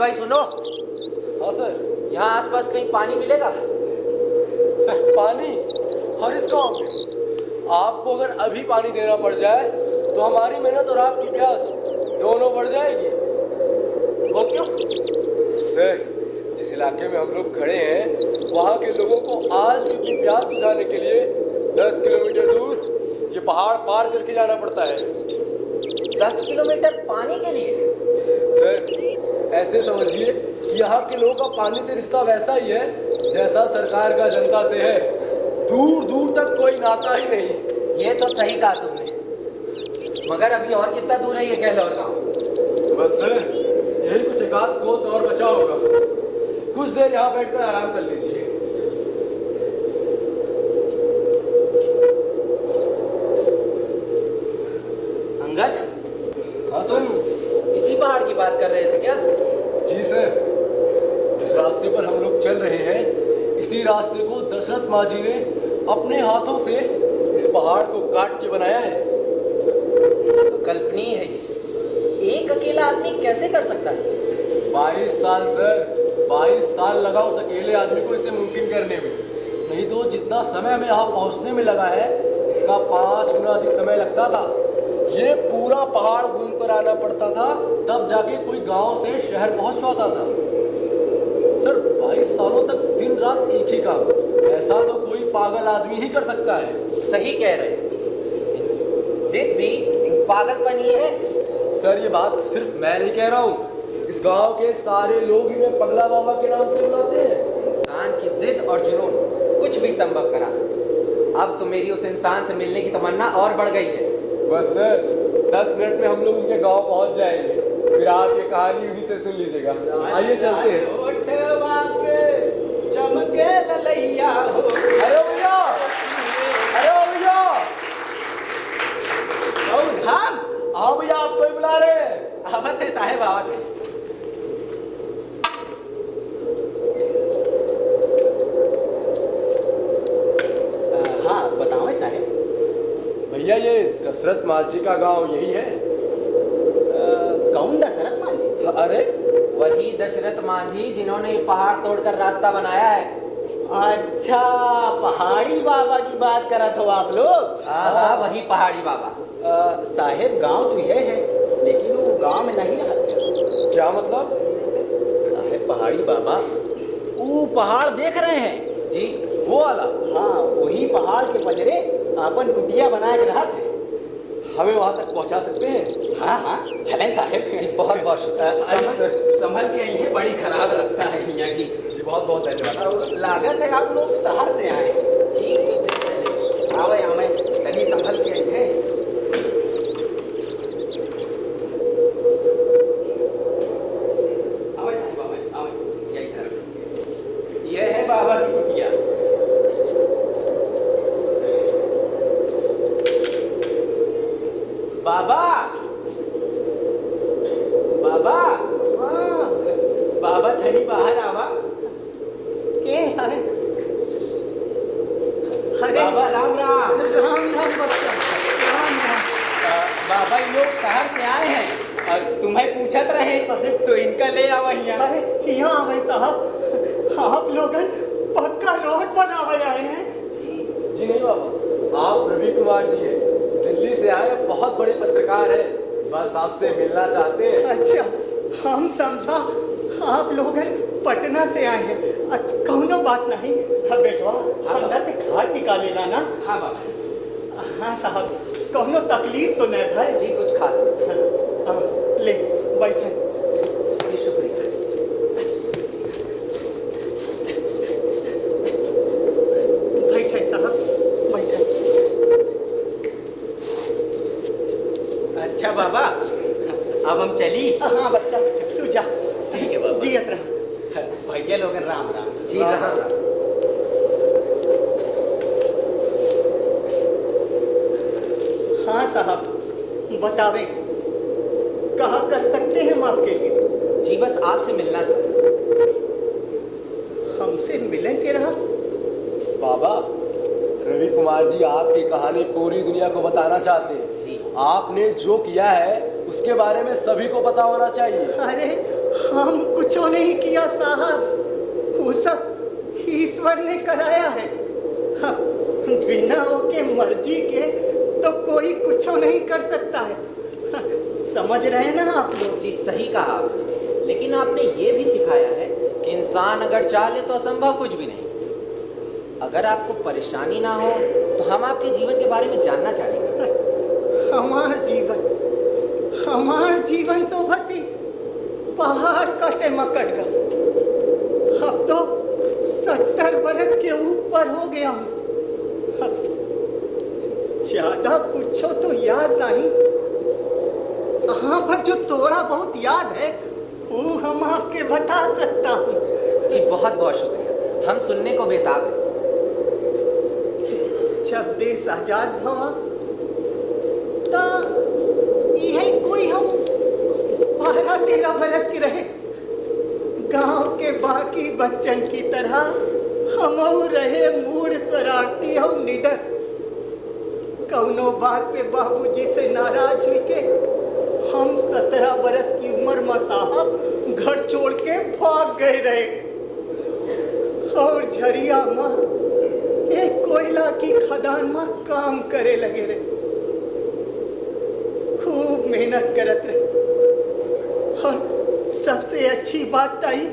भाई सुनो। हाँ सर। यहाँ आसपास कहीं पानी मिलेगा? सर पानी हर इस गाँव में? आपको अगर अभी पानी देना पड़ जाए तो हमारी मेहनत और आपकी प्यास दोनों बढ़ जाएगी। वो क्यों? सर जिस इलाके में हम लोग खड़े हैं वहाँ के लोगों को आज भी अपनी प्यास बुझाने के लिए 10 किलोमीटर दूर ये पहाड़ पार करके जाना पड़ता है। 10 किलोमीटर पानी के लिए? सर ऐसे समझिए कि यहाँ के लोगों का पानी से रिश्ता वैसा ही है जैसा सरकार का जनता से है। दूर दूर तक कोई नाता ही नहीं। ये तो सही कहा तुमने, मगर अभी और कितना दूर है ये गहलोर गाँव? बस सर यही कुछ एक आध कोस और बचा होगा। कुछ देर यहाँ बैठकर आराम कर लीजिए। अंगद, हाँ तुम इसी पहाड़ की बात कर रहे थे क्या? जी सर, जिस रास्ते पर हम लोग चल रहे हैं इसी रास्ते को दशरथ माँ जी ने अपने हाथों से इस पहाड़ को काट के बनाया है। कल्पनीय है ये। एक अकेला आदमी कैसे कर सकता है? 22 साल सर, 22 साल लगा उस अकेले आदमी को इसे मुमकिन करने में। नहीं तो जितना समय हमें यहाँ पहुँचने में लगा है इसका 5 गुना अधिक समय लगता था। ये पूरा पहाड़ घूम कर आना पड़ता था तब जाके कोई गांव से शहर पहुँच पाता था। सर 22 सालों तक दिन रात एक ही काम, ऐसा तो कोई पागल आदमी ही कर सकता है। सही कह रहे हैं, जिद भी पागलपन ही है। सर ये बात सिर्फ मैं नहीं कह रहा हूँ, इस गांव के सारे लोग इन्हें पगला बाबा के नाम से बुलाते हैं। इंसान की जिद और जुनून कुछ भी संभव करा सकता है। अब तो मेरी उस इंसान से मिलने की तमन्ना और बढ़ गई है। बस सर 10 मिनट में हम लोग उनके गांव पहुंच जाएंगे, फिर आप ये कहानी उन्हीं से सुन लीजिएगा। आइए चलते हैं। चमके ललैया हो। अरे भैया, अरे भैया, हम आओ भैया, आपको ही बुला रहे हैं। आवत है साहेब, आवत है। हाँ बताओ साहेब। भैया ये दशरथ माझी का गांव यही है? कौन दशरथ मांझी? अरे वही दशरथ मांझी जिन्होंने ये पहाड़ तोड़कर रास्ता बनाया है। अच्छा, पहाड़ी बाबा की बात करत हो आप लोग? हाँ वही पहाड़ी बाबा। साहेब गांव तो यह है लेकिन वो गांव में नहीं रहते। क्या मतलब? साहेब पहाड़ी बाबा वो पहाड़ देख रहे हैं जी, वो वाला? हाँ वही पहाड़ के पजरे अपन कुटिया बना के रहा थे। हमें वहां तक पहुंचा सकते हैं? हाँ हाँ चलें साहेब जी, बहुत बहुत शुक्रिया। संभल के आइए, बड़ी खराब रास्ता है भैया जी। बहुत बहुत धन्यवाद। लागत है आप लोग शहर से आए जी। आवे हमें तनी संभल के आइए। आवे साहब, आवे आवे, ये इधर। ये है बाबा की कुटिया। बाबा, बाबा, बाबा थनी बाहर आवा। के है? अरे बाबा राम राम। राम राम बच्चा, राम राम। बाबा ये लोग शहर से आए हैं और तुम्हें पूछत रहे तो इनका ले आवा यहाँ। अरे यहाँ आवे साहब, आप लोगन पक्का रोड बनावे आए हैं? जी नहीं बाबा, आप रवि कुमार जी हैं, दिल्ली से आए, बहुत बड़े पत्रकार हैं, बस आपसे मिलना चाहते हैं। अच्छा, हम समझा आप लोगन पटना से आए हैं। कौनो बात नहीं, बेटवा अंदर से खाट निकालेला ना? हाँ बाबा। हाँ साहब, कौनो तकलीफ तो नहीं भाई जी कुछ खास नहीं। हाँ, ले बैठे। जी शुक्रिया। बैठे साहब, बैठे। अच्छा बाबा, अब हम चली। हाँ बच्चा, तू जा। ठीक है बाबा। जियत रहा। भैया लोग राम राम जी। राम राम राम। राम। हाँ साहब, बतावें कहा कर सकते हैं हम आपके लिए? जी बस आपसे मिलना था। हमसे मिलन के रहा? बाबा रवि कुमार जी आपकी कहानी पूरी दुनिया को बताना चाहते हैं। जी। आपने जो किया है उसके बारे में सभी को पता होना चाहिए। अरे हम कुछ नहीं किया साहब, वो सब ईश्वर ने कराया है। हाँ, बिना ओके मर्जी के तो कोई कुछ नहीं कर सकता है। हाँ, समझ रहे हैं ना आप लोग? जी सही कहा आपने, लेकिन आपने ये भी सिखाया है कि इंसान अगर चाहे तो असंभव कुछ भी नहीं। अगर आपको परेशानी ना हो तो हम आपके जीवन के बारे में जानना चाहेंगे। हमार जीवन तो बस ही पहाड़ कटे मकट का। अब तो 70 बरस के ऊपर हो गया हूँ। ज्यादा पूछो तो याद नहीं, हाँ, पर जो थोड़ा बहुत याद है वो हम आपके बता सकता हूँ। जी बहुत बहुत शुक्रिया, हम सुनने को बेताब हैं। जब देश आजाद भवा तो यही कोई हम 12-13 बरस के रहे। गांव के बाकी बच्चन की तरह हम रहे मूड शरारती और निडर। कौनो बात पे बाबूजी से नाराज हुई के हम 17 बरस की उम्र में साहब घर छोड़ के भाग गए रहे और झरिया में एक कोयला की खदान में काम करे लगे रहे। खूब मेहनत करत रहे और सबसे अच्छी बात आई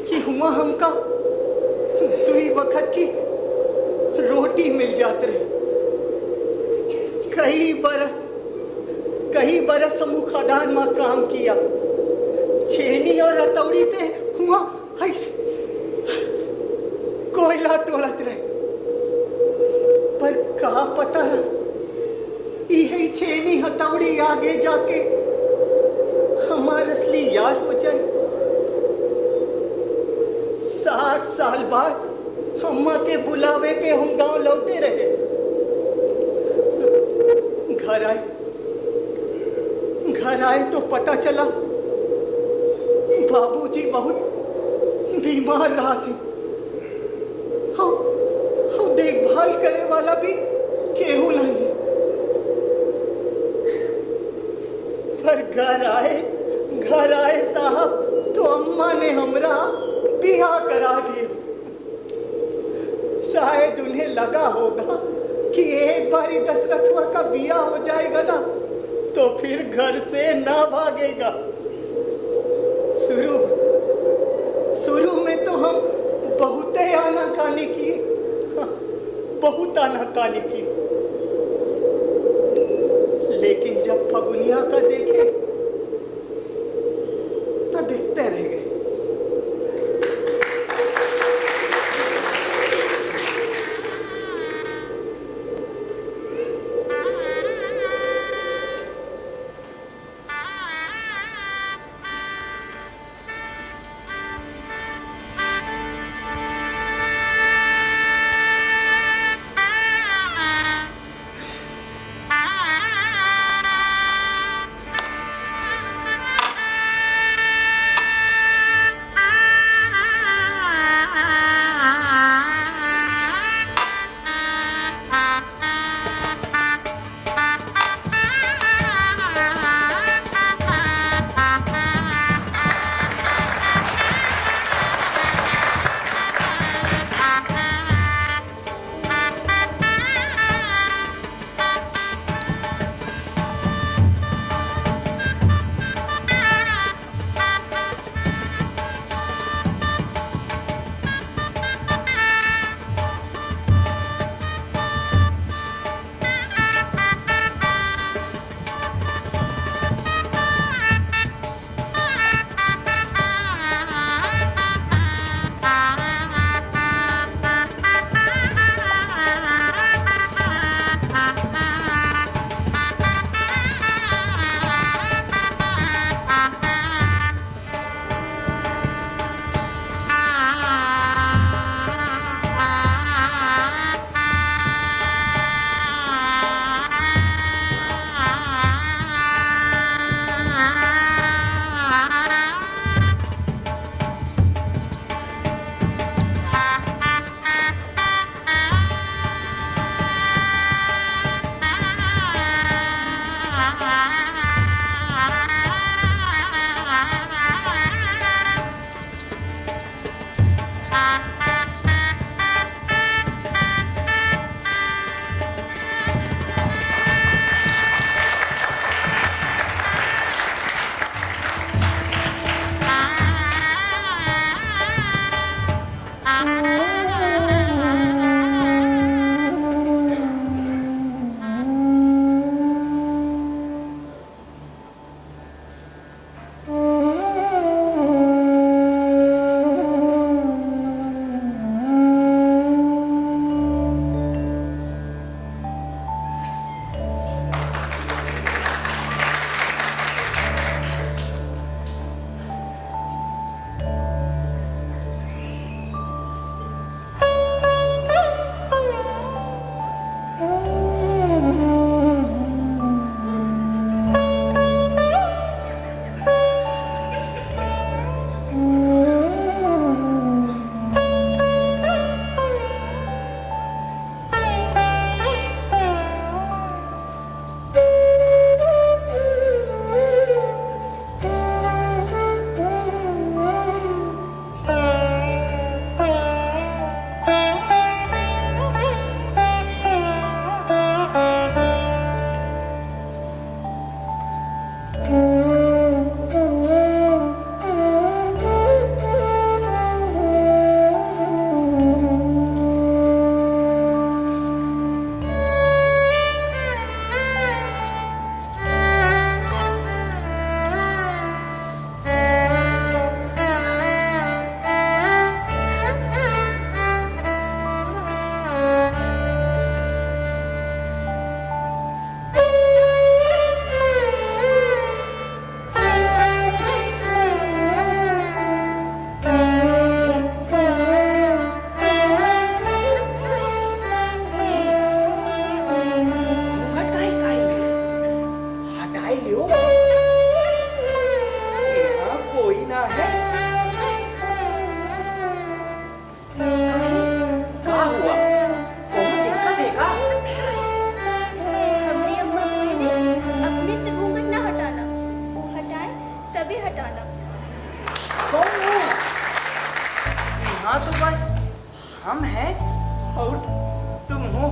कि हुआ हमका 2 वक्त की रोटी मिल जात रहे। कई बरस हम खदान में काम किया, छेनी और हथौड़ी से हुआ ऐसे कोयला तोड़त रहे। पर का पता ना यही छेनी हथौड़ी आगे जाके हमारे असली यार हो जाए। 7 साल बाद अम्मा के बुलावे पे हम गांव लौटे रहे। घर आए तो पता चला बाबूजी बहुत बीमार रहा थे। हम देखभाल करे वाला भी केहू नहीं। पर घर आए साहब तो अम्मा ने हमरा बिहा करा दिया। शायद उन्हें लगा होगा कि एक बारी दशरथवा का बिया हो जाएगा ना तो फिर घर से ना भागेगा। शुरू में तो हम बहुत आनाकानी किए, बहुत आनाकानी की, लेकिन जब फगुनिया का देखे तो देखते रह गए। हाँ तो बस हम हैं और तुम हो।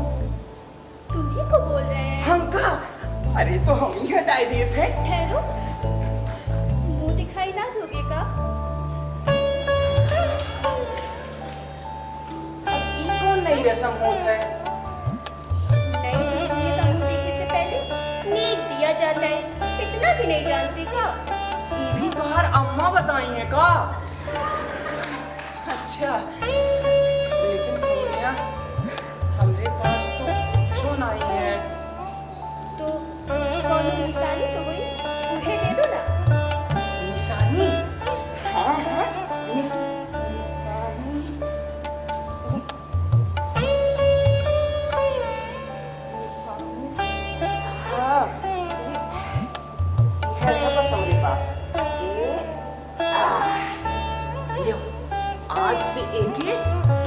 तुम्ही को बोल रहे हैं? हम का? अरे तो हम ही हटाए दिए थे। ठहरो, मुंह दिखाई ना दोगे का? अब ये कौन नई रस्म होता है? नई दुल्हनिया का मुंह देखे से पहले नेक दिया जाता है, इतना भी नहीं जानती का? ये भी तुम्हार अम्मा बताई है का? अच्छा, लेकिन दुनिया हमरे पास तो कुछ नहीं है। तो कौन निशानी तो हुई, उन्हें दे दो ना। निशानी? हाँ हाँ, निशानी। हाँ, ये है बस हमारे पास। लो, आज से एक ही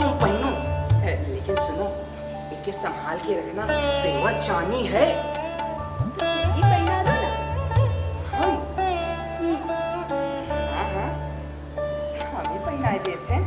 तुम पहनो, लेकिन सुनो, एक संभाल के रखना, पेवर चानी है। तो तुम ही पहना दो ना। हम? हम्म, हाँ हाँ, हम ही पहनाए देते हैं।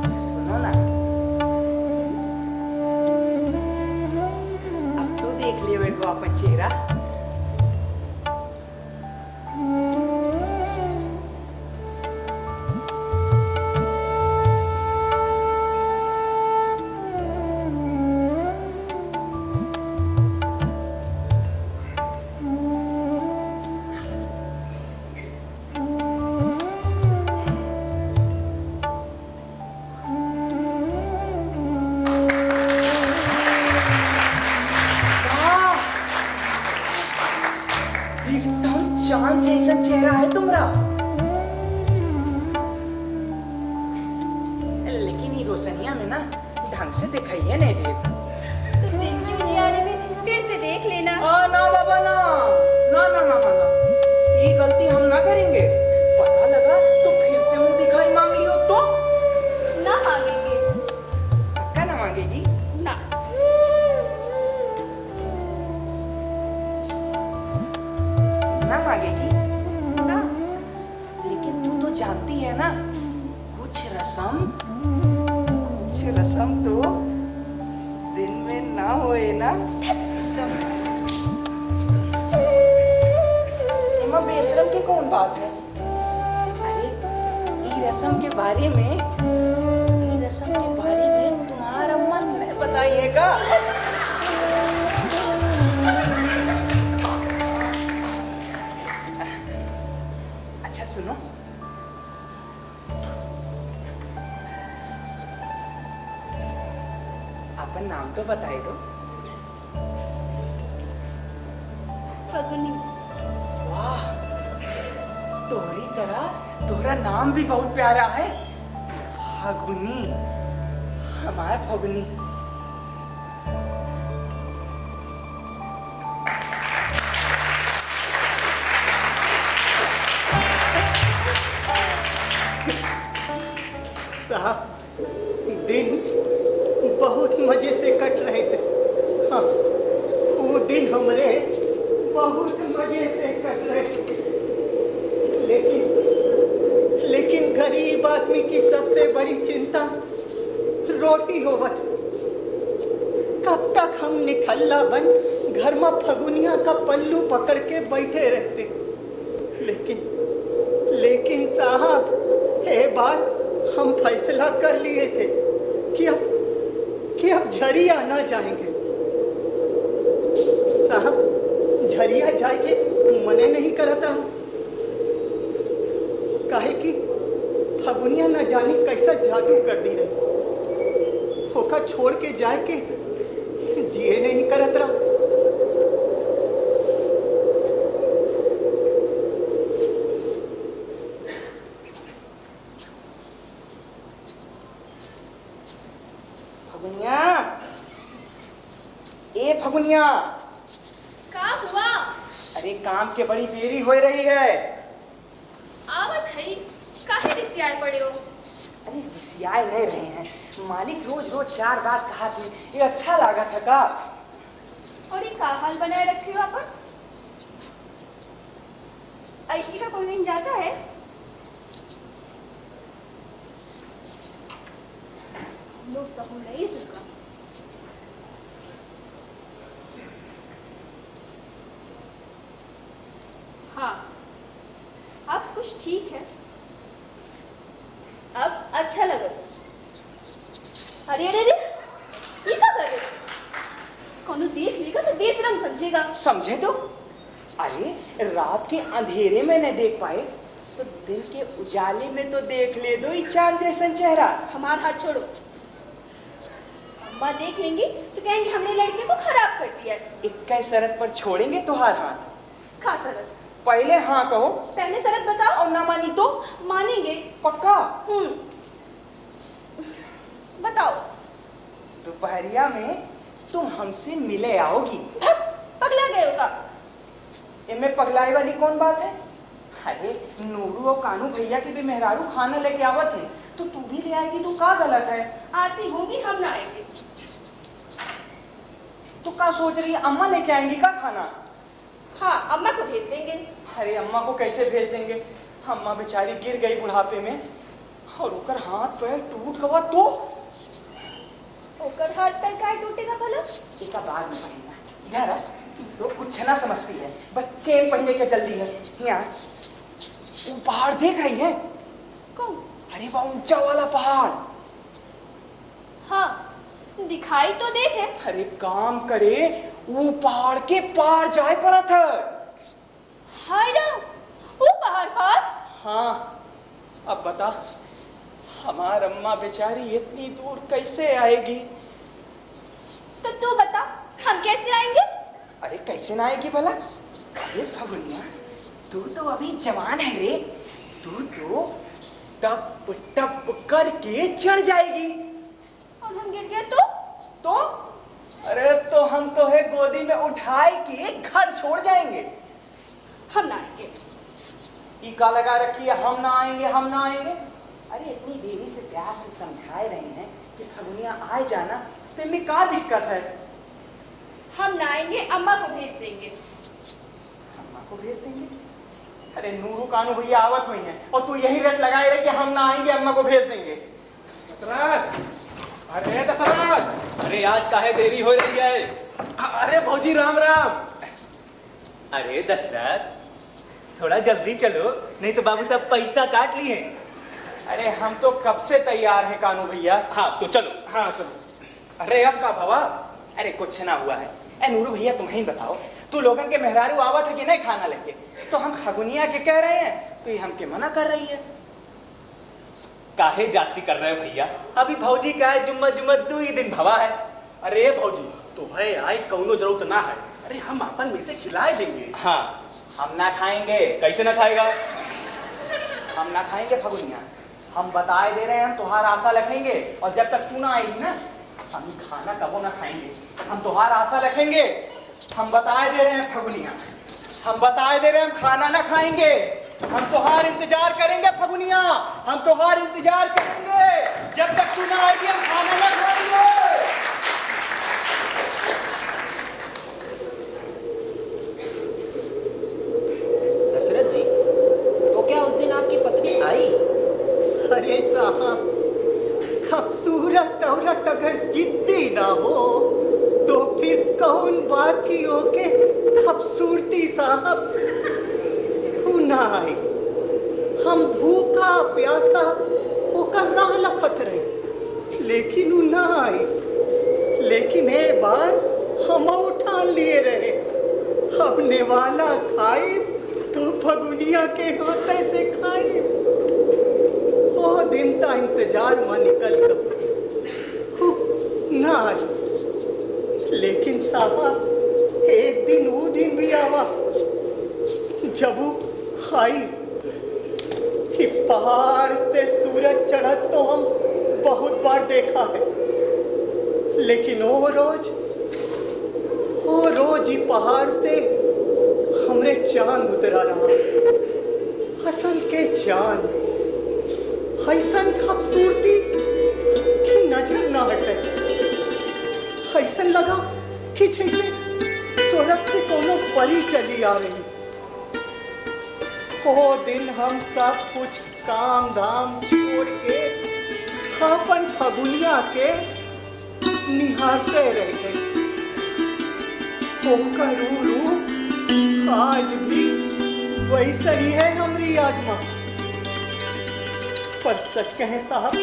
सुनो ना, अब तो देख लियो एक अपन चेहरा। एकदम चांद जैसा चेहरा है तुम्हारा। लेकिन ये रोशनिया में ना ढंग से दिखाइए नहीं दे। तो दिन की उजियारे में फिर से देख लेना। ना बाबा ना, ना ना ना ना ना, ये गलती हम ना करेंगे। पता लगा तो फिर से मुंह दिखाई मांग लियो तो? ना मांगेंगे। पक्का ना मांगेगी? ना। ना मांगेगी? ना। लेकिन तू तो जानती है ना, कुछ रस्म तो दिन में ना होए ना। इमा बेशरम की कौन बात है? अरे ई रस्म के बारे में तुम्हारा मन नहीं बताइएगा। अच्छा सुनो, अपन नाम तो बताए दो। फगुनी। वाह, तोरी तरह तोरा नाम भी बहुत प्यारा है, फगुनी। हमार फगुनी। साहब दिन बहुत मजे से कट रहे थे। हाँ, वो दिन हमरे बहुत मजे से कट रहे थे। लेकिन गरीब आदमी की सबसे बड़ी चिंता रोटी होवत। कब तक हम निठल्ला बन घर में फगुनिया का पल्लू पकड़ के बैठे रहते। लेकिन साहब, ये बात हम फैसला कर लिए थे कि अब झरिया ना जाएंगे। साहब, झरिया जाए के मने नहीं करत रहा। काहे कि फगुनिया न जाने कैसा जादू कर दी रही। होका छोड़ के जाए के जिए नहीं करत रहा। फगुनिया, ए फगुनिया, का हुआ? अरे काम के बड़ी देरी हो रही है। आवत है, काहे रिसियाल पड़े हो? अरे रिसियाए नहीं रहे हैं, मालिक रोज रोज 4 बात कहा थी, ये अच्छा लागत है का? और ये का हाल बनाए रखे हो अपन? ऐसी का कोई दिन जाता है? लो सहू नहीं तुमका। हाँ, अब कुछ ठीक है, अब अच्छा लगा। अरे अरे अरे, ये क्या कर रहे हो? कौनो देख लेगा तो बेशरम समझेगा। समझे तो? अरे रात के अंधेरे में न देख पाए तो दिन के उजाले में तो देख ले दो चांद जैसा चेहरा। हमारा हाथ छोड़ो। अम्मा देख लेंगी तो कहेंगे हमने लड़के को खराब कर दिया है। 21 शरत पर छोड़ेंगे तुम्हार हाथ। खा शरत? पहले हाँ कहो। पहले शरत बताओ। और ना मानी तो? मानेंगे। पक्का? बताओ। दोपहरिया में तुम हमसे मिले आओगी। पगला गए होगा। इनमें पगलाई वाली कौन बात है? अरे नूरू और कानू भैया के भी मेहरारू खाना लेके आवत है, तो तू भी ले आएगी तो क्या गलत है? आती होंगी, हम ना आएंगे। तो क्या सोच रही है, अम्मा लेके आएंगी का खाना? हाँ, अम्मा को भेज देंगे। अरे अम्मा को कैसे भेज देंगे? अम्मा बेचारी गिर गई बुढ़ापे में और उकर हाथ पैर टूट गवा तो? ओकर हाथ पैर काहे टूटेगा भला? एक बाद में पहनना। इधर आ, तो कुछ ना समझती है, बस चेन पहनने के जल्दी है। यहाँ वो पहाड़ देख रही है? कौन? अरे वह ऊंचा वाला पहाड़। हाँ, दिखाई तो देते। अरे काम करे, वो पहाड़ के पार जाए पड़ा था। हाय ना, वो पहाड़ पार? हाँ, अब बता, हमार अम्मा बेचारी इतनी दूर कैसे आएगी? तो तू बता, हम कैसे आएंगे? अरे कैसे ना आएगी भला? अरे फगुनिया, तू तो अभी जवान है रे, तू तो टप टप करके चढ़ जाएगी। और हम गिर गए तो? अरे तो हम तो है गोदी में उठाए के घर छोड़ जाएंगे। हम ना आएंगे। टीका लगा रखी है, हम ना आएंगे, हम ना आएंगे। अरे इतनी देरी से प्यार से समझाए रहे हैं कि फगुनिया आए जाना, तो इनमें क्या दिक्कत है? हम ना आएंगे, अम्मा को भेज देंगे। अम्मा को भेज देंगे? अरे नूरू कानू भैया आवत हुई हैं और तू यही रट लगाए रहे कि हम ना आएंगे, अम्मा को भेज देंगे। दशरथ, अरे दशरथ, अरे आज काहे देरी हो रही है? अरे भौजी राम राम। अरे दशरथ, थोड़ा जल्दी चलो, नहीं तो बाबू साहब पैसा काट लिए। अरे हम तो कब से तैयार हैं कानू भैया। हाँ तो चलो। हाँ चलो। अरे अब का भवा? अरे कुछ ना हुआ है। ए नूरू भैया तुम्हें ही बताओ, तू लोगन के मेहरारू आवत है कि नहीं खाना लेके? तो हम फगुनिया के कह रहे हैं तो ये हमके मना कर रही है। काहे जाती कर रहे हो भैया? अभी भौजी का है, जुम्मा जुम्मा 2 ही दिन भवा है। अरे भौजी, तुम्हें आई कौनो जरूरत ना है। अरे हम अपन में से खिलाए देंगे। हाँ, हम ना खाएंगे। कैसे ना खाएगा? हम ना खाएंगे फगुनिया, हम बताए दे रहे हैं, हम तुहार आशा रखेंगे और जब तक तू ना आएगी ना, हम खाना कबो ना खाएंगे। हम तुहार आशा रखेंगे, हम बताए दे रहे हैं फगुनिया, हम बताए दे रहे हैं हम खाना ना खाएंगे। हम तुहार इंतजार करेंगे फगुनिया, हम तुहार इंतजार करेंगे। साहब, खूबसूरत औरत अगर जिद्दी ना हो तो फिर कौन बात की होके खूबसूरती साहब ना आए। हम भूखा प्यासा होकर राह लपत रहे लेकिन वो ना आए। लेकिन एक बार हम ठान लिए रहे, अब नेवाला खाए तो फगुनिया के हाथे से खाए। ओ दिन का इंतजार में निकल गया ना आई। लेकिन साहब एक दिन वो दिन भी आवा जब वो आई कि पहाड़ से सूरज चढ़त तो हम बहुत बार देखा है, लेकिन वो रोज ही पहाड़ से हमरे चांद उतरा रहा। असल के चांद ऐसन खूबसूरती कि नजर ना हटे। ऐसन लगा कि जैसे स्वर्ग से कोनो परी चली आ रही। वो दिन हम सब कुछ काम धाम छोड़ के अपन फगुनिया के निहारते रह गए। होकर रूप आज भी वैसा ही है हमारी याद में। पर सच कहें साहब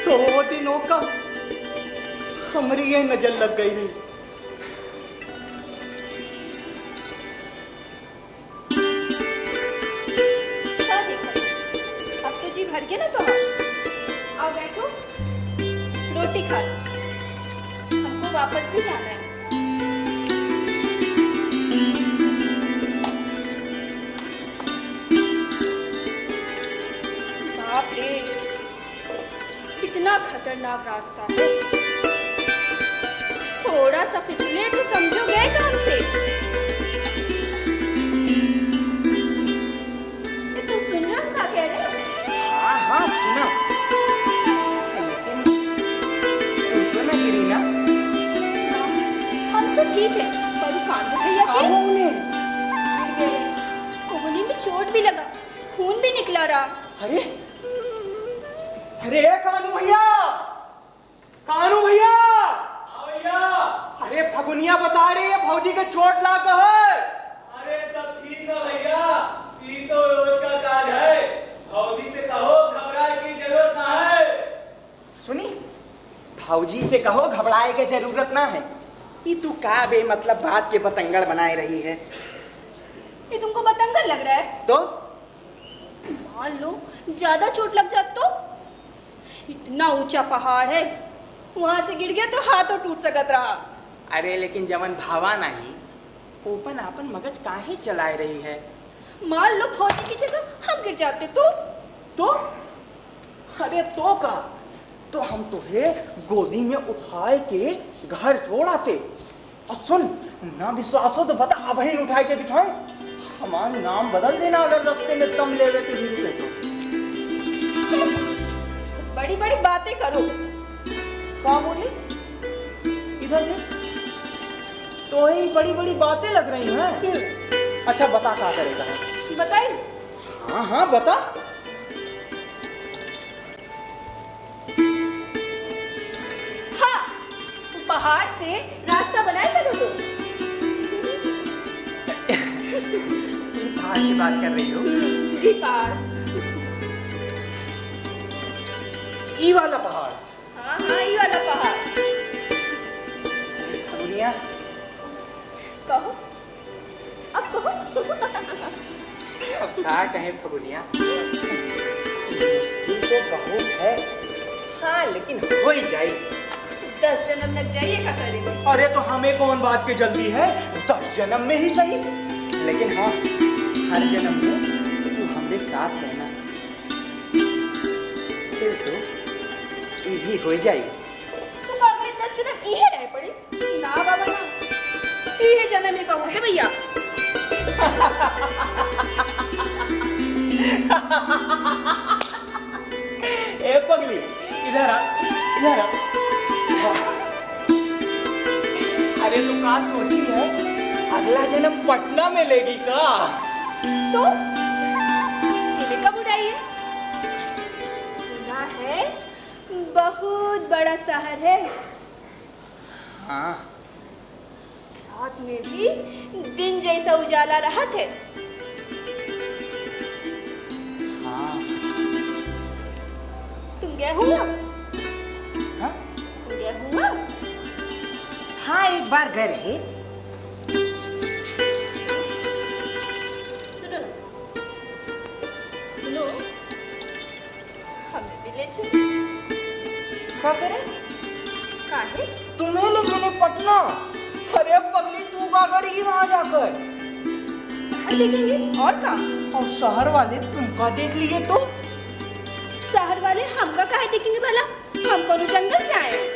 तो वो दिनों का हमारी ये नजर लग गई नहीं। अब तो जी भर गया ना तो आओ बैठो, रोटी खा लो, हमको वापस भी जाना है। बाप रे, कितना खतरनाक रास्ता है। थोड़ा सा फिसले तो समझो गए काम से। तुम सुन रहे हो क्या कह रहे हो? हाँ सुना, लेकिन तो ना गिरी ना। हम तो ठीक है, पर कानू भैया के उन्हें कोहनी में चोट भी लगा, खून भी निकला रहा। अरे अरे कानू भैया, कानू भैया, भैया, अरे फगुनिया बता रही है फौजी के चोट लगा है। अरे सब ठीक है भैया, ये तो रोज का काज है। फौजी से कहो घबराए की जरूरत ना है। सुनी, फौजी से कहो घबराए की जरूरत ना है। ये तू का बे मतलब बात के बतंगड़ बनाए रही है। ये तुमको बतंगड़ लग रहा है? तो मान लो ज्यादा चोट लग जात तो? इतना ऊंचा पहाड़ है, वहां से गिर गया तो हाथों टूट सकत रहा। अरे लेकिन जवन भावा नहीं, ओपन आपन मगज काहे चलाए रही है। मान लो फौजी की जगह हम गिर जाते तो? अरे तो का तो हम तुम्हें गोदी में उठाए के घर छोड़ आते। और सुन, ना विश्वास हो तो बता, अब ही उठाए के दिखाए। हमारा नाम बदल देना अगर रास्ते में कम लेवे के मिलते तो। बड़ी बड़ी बातें करो। क्या बोली? इधर देख, तो ही बड़ी बड़ी बातें लग रही हैं। अच्छा बता क्या करेगा? बताइए। हाँ बता। हाँ, पहाड़ से रास्ता बनाए सको तो? पहाड़ की बात कर रही हो? ये पहाड़। ई वाला पहाड़? हाँ ये वाला पहाड़। फगुनिया कहो, अब कहो। अब क्या कहें फगुनिया, मुश्किल तो बहुत है। हाँ लेकिन हो ही जाए। 10 जन्म लग जाइए, क्या करेंगे? अरे तो हमें कौन बात की जल्दी है, 10 जन्म में ही सही। लेकिन हाँ, हर जन्म में तू हमारे साथ रहना, फिर तो यही हो जाए। तुम अगले 10 जन्म इहे रह पड़ी ना बाबा ना, इहे जन्म में कहूँगे भैया। ए पगली, इधर आ, इधर आ। अरे तू क्या सोची है, अगला जन्म पटना में लेगी का? तो इन्हें कब उड़ाइए? बहुत बड़ा शहर है। हाँ। रात में भी दिन जैसा उजाला रहा थे। हाँ। तुम गए हो ना? हाँ? तुम गए हो ना? हाँ, एक बार गए रहे। सुनो ना, सुनो, हमें भी ले चलो। क्या करे? काहे? तुम्हें ले चले पटना? अरे पगली, तू क्या करेगी वहां जाकर? शहर देखेंगे और का? और शहर वाले तुमका देख लिए तो? शहर वाले हमका काहे देखेंगे भला? हम कोनो जंगल से आए हैं।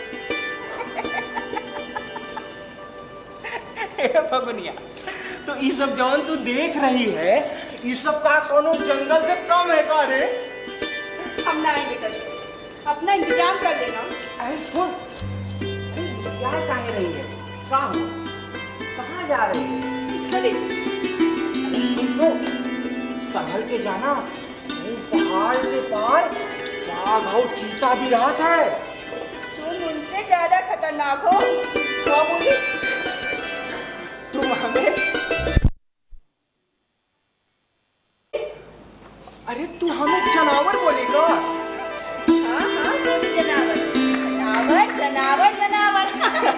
फगुनिया, तो ये सब जौन तू देख रही है, ये सब का कोनो जंगल से कम है का रे? हम ना आएंगे कभी। अपना इंतजाम कर लेना। अरे सुन, क्या कह रही है? क्या हुआ? कहाँ जा रही है? चले। तो संभल के जाना, वो पहाड़ से पार बाघ और चीता भी रहा था। तुम उनसे ज्यादा खतरनाक हो। क्या बोली? तुम हमें, अरे तू हमें जनावर बोलेगा? हाँ हाँ, बोली जनावर जनावर जनावर जनावर।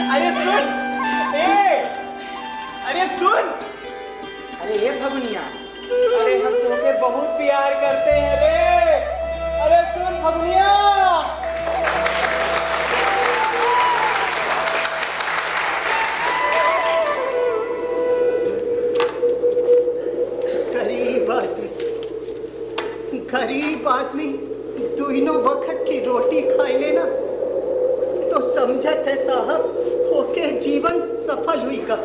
अरे सुन, अरे सुन, अरे ये फगुनिया, अरे हम तुम्हें बहुत प्यार करते हैं रे। अरे सुन फगुनिया। गरीब आदमी दोनों वक्त की रोटी खाए लेना तो समझत है साहब होके जीवन सफल हुई का,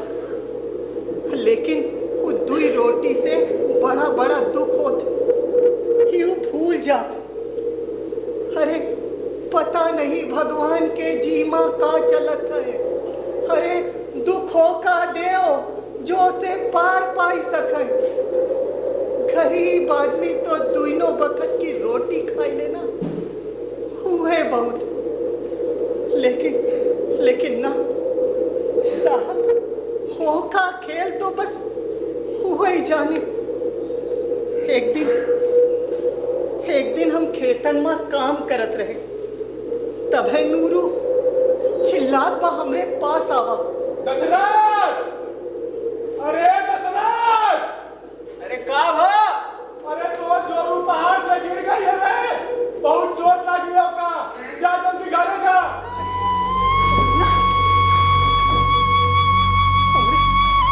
लेकिन वो दुई रोटी से बड़ा बड़ा दुख होत यूं भूल जात। अरे पता नहीं भगवान के जीमा का चलत है। अरे दुखों का देव जो से पार पाई सके। गरीब आदमी तो दोनों वक्त की रोटी खाई लेना हुए बहुत, लेकिन ना साहब, हो का खेल तो बस हुआ ही जाने। एक दिन हम खेतन में काम करत रहे, तभे नूरू चिल्लात बा हमरे पास आवा। दशरथ! अरे दशरथ! अरे का भा? अरे तो जोरू पहाड़ से गिर गई है रे, बहुत चोट लगी है ओका, जा जल्दी घरे जा।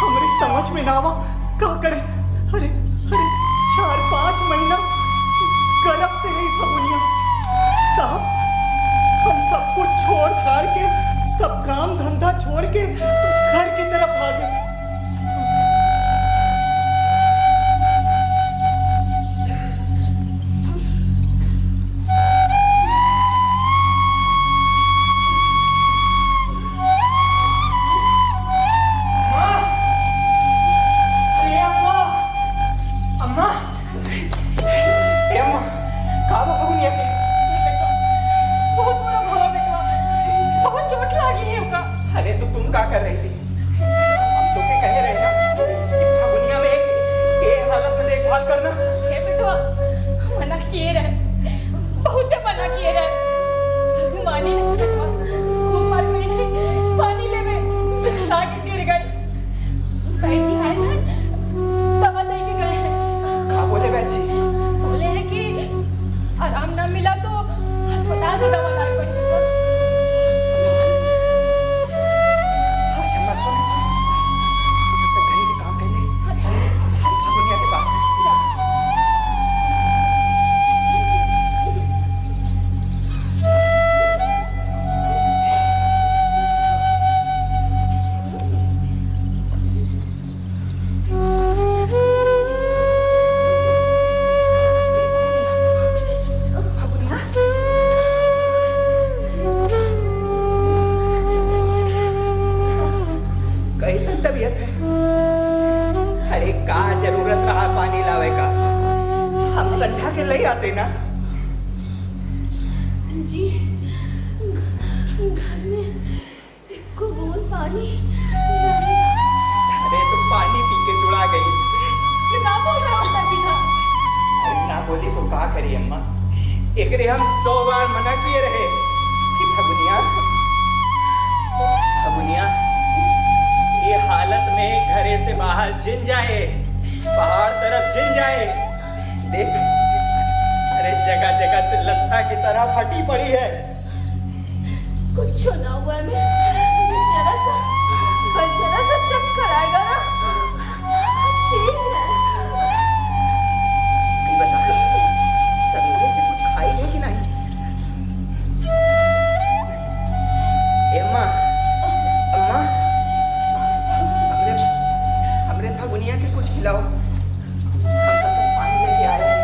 हमरे समझ में ना आवा का करे। अरे 4-5 महीना गर्भ से नहीं फगुनिया साहब, हम सब कुछ छोड़ छाड़ के, सब काम धंधा छोड़ के घर की तरफ भागे। अरे तो तुम क्या कर रही थी? हम तो के कह रहे ना कि फगुनिया में एक हालत में देखभाल करना। हे बेटवा, मना किए रहे, बहुत मना किए रहे, मानी नहीं बेटवा। खूब मार गई नहीं, पानी ले में बिछा के गिर गई। भाई जी आए हैं, दवा दे के गए हैं। क्या बोले बहन जी? बोले हैं कि आराम ना मिला तो अस्पताल से दवा लाए पड़ी। तबीयत है? अरे का जरूरत रहा पानी लावे का, हम संध्या के ले आते ना। जी, घर में एक को बूंद पानी अरे तुम पानी पी के जुड़ा गई। ना बोल रहा उल्टा सीधा। अरे ना बोली तो का करी अम्मा, एकरे हम 100 बार मना किए रहे कि भगुनिया ये हालत में घरे से बाहर जिन जाए, पहाड़ तरफ जिन जाए। देख अरे जगह जगह से लत्ता की तरह फटी पड़ी है। कुछ ना हुआ है, मैं जरा सा चक्कर आएगा ना, ठीक है। ये बता सवेरे से कुछ खाई है कि नहीं? अम्मा हमरे भगुनिया के कुछ खिलाओ, हम तो पानी लेके आए हैं।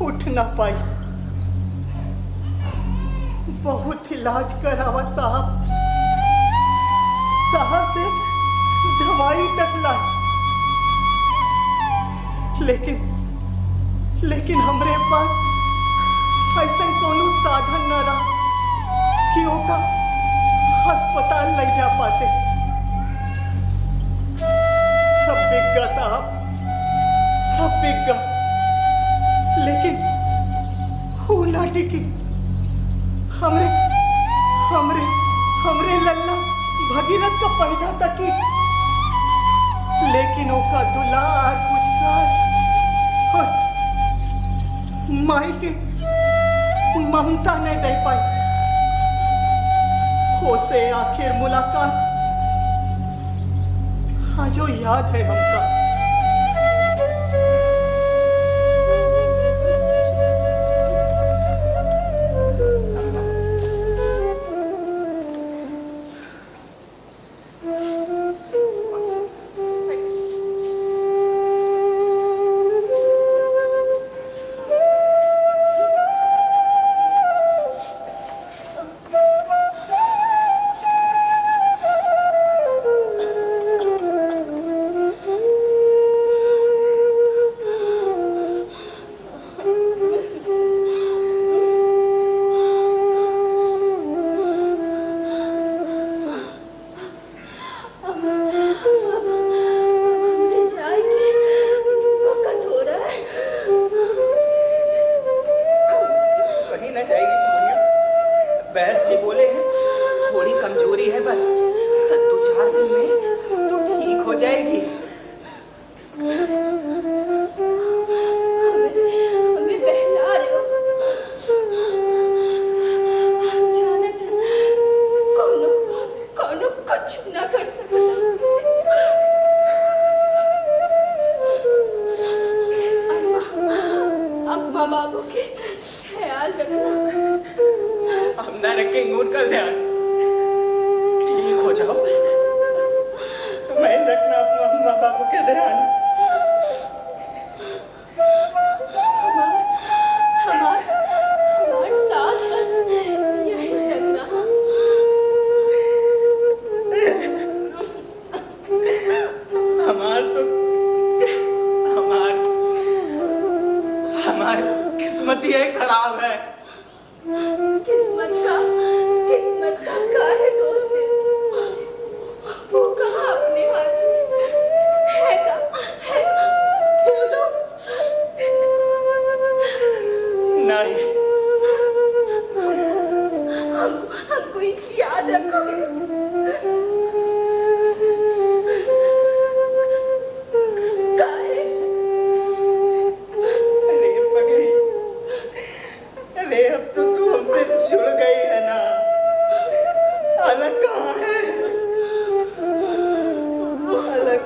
उठ ना पाई। बहुत इलाज करावा साहब से दवाई तक लाई, लेकिन हमरे पास ऐसा कोनो साधन न रहा कि ओका अस्पताल ले जा पाते। सब बिक गया साहब, सब बिक गया, लेकिन वो ना टिकी। हमरे लल्ला भगीरथ का पैदा तक की, लेकिन ओका दुलार पुचकार माई के ममता नहीं दे पाई। उसे आखिर मुलाकात हाँ जो याद है हमका।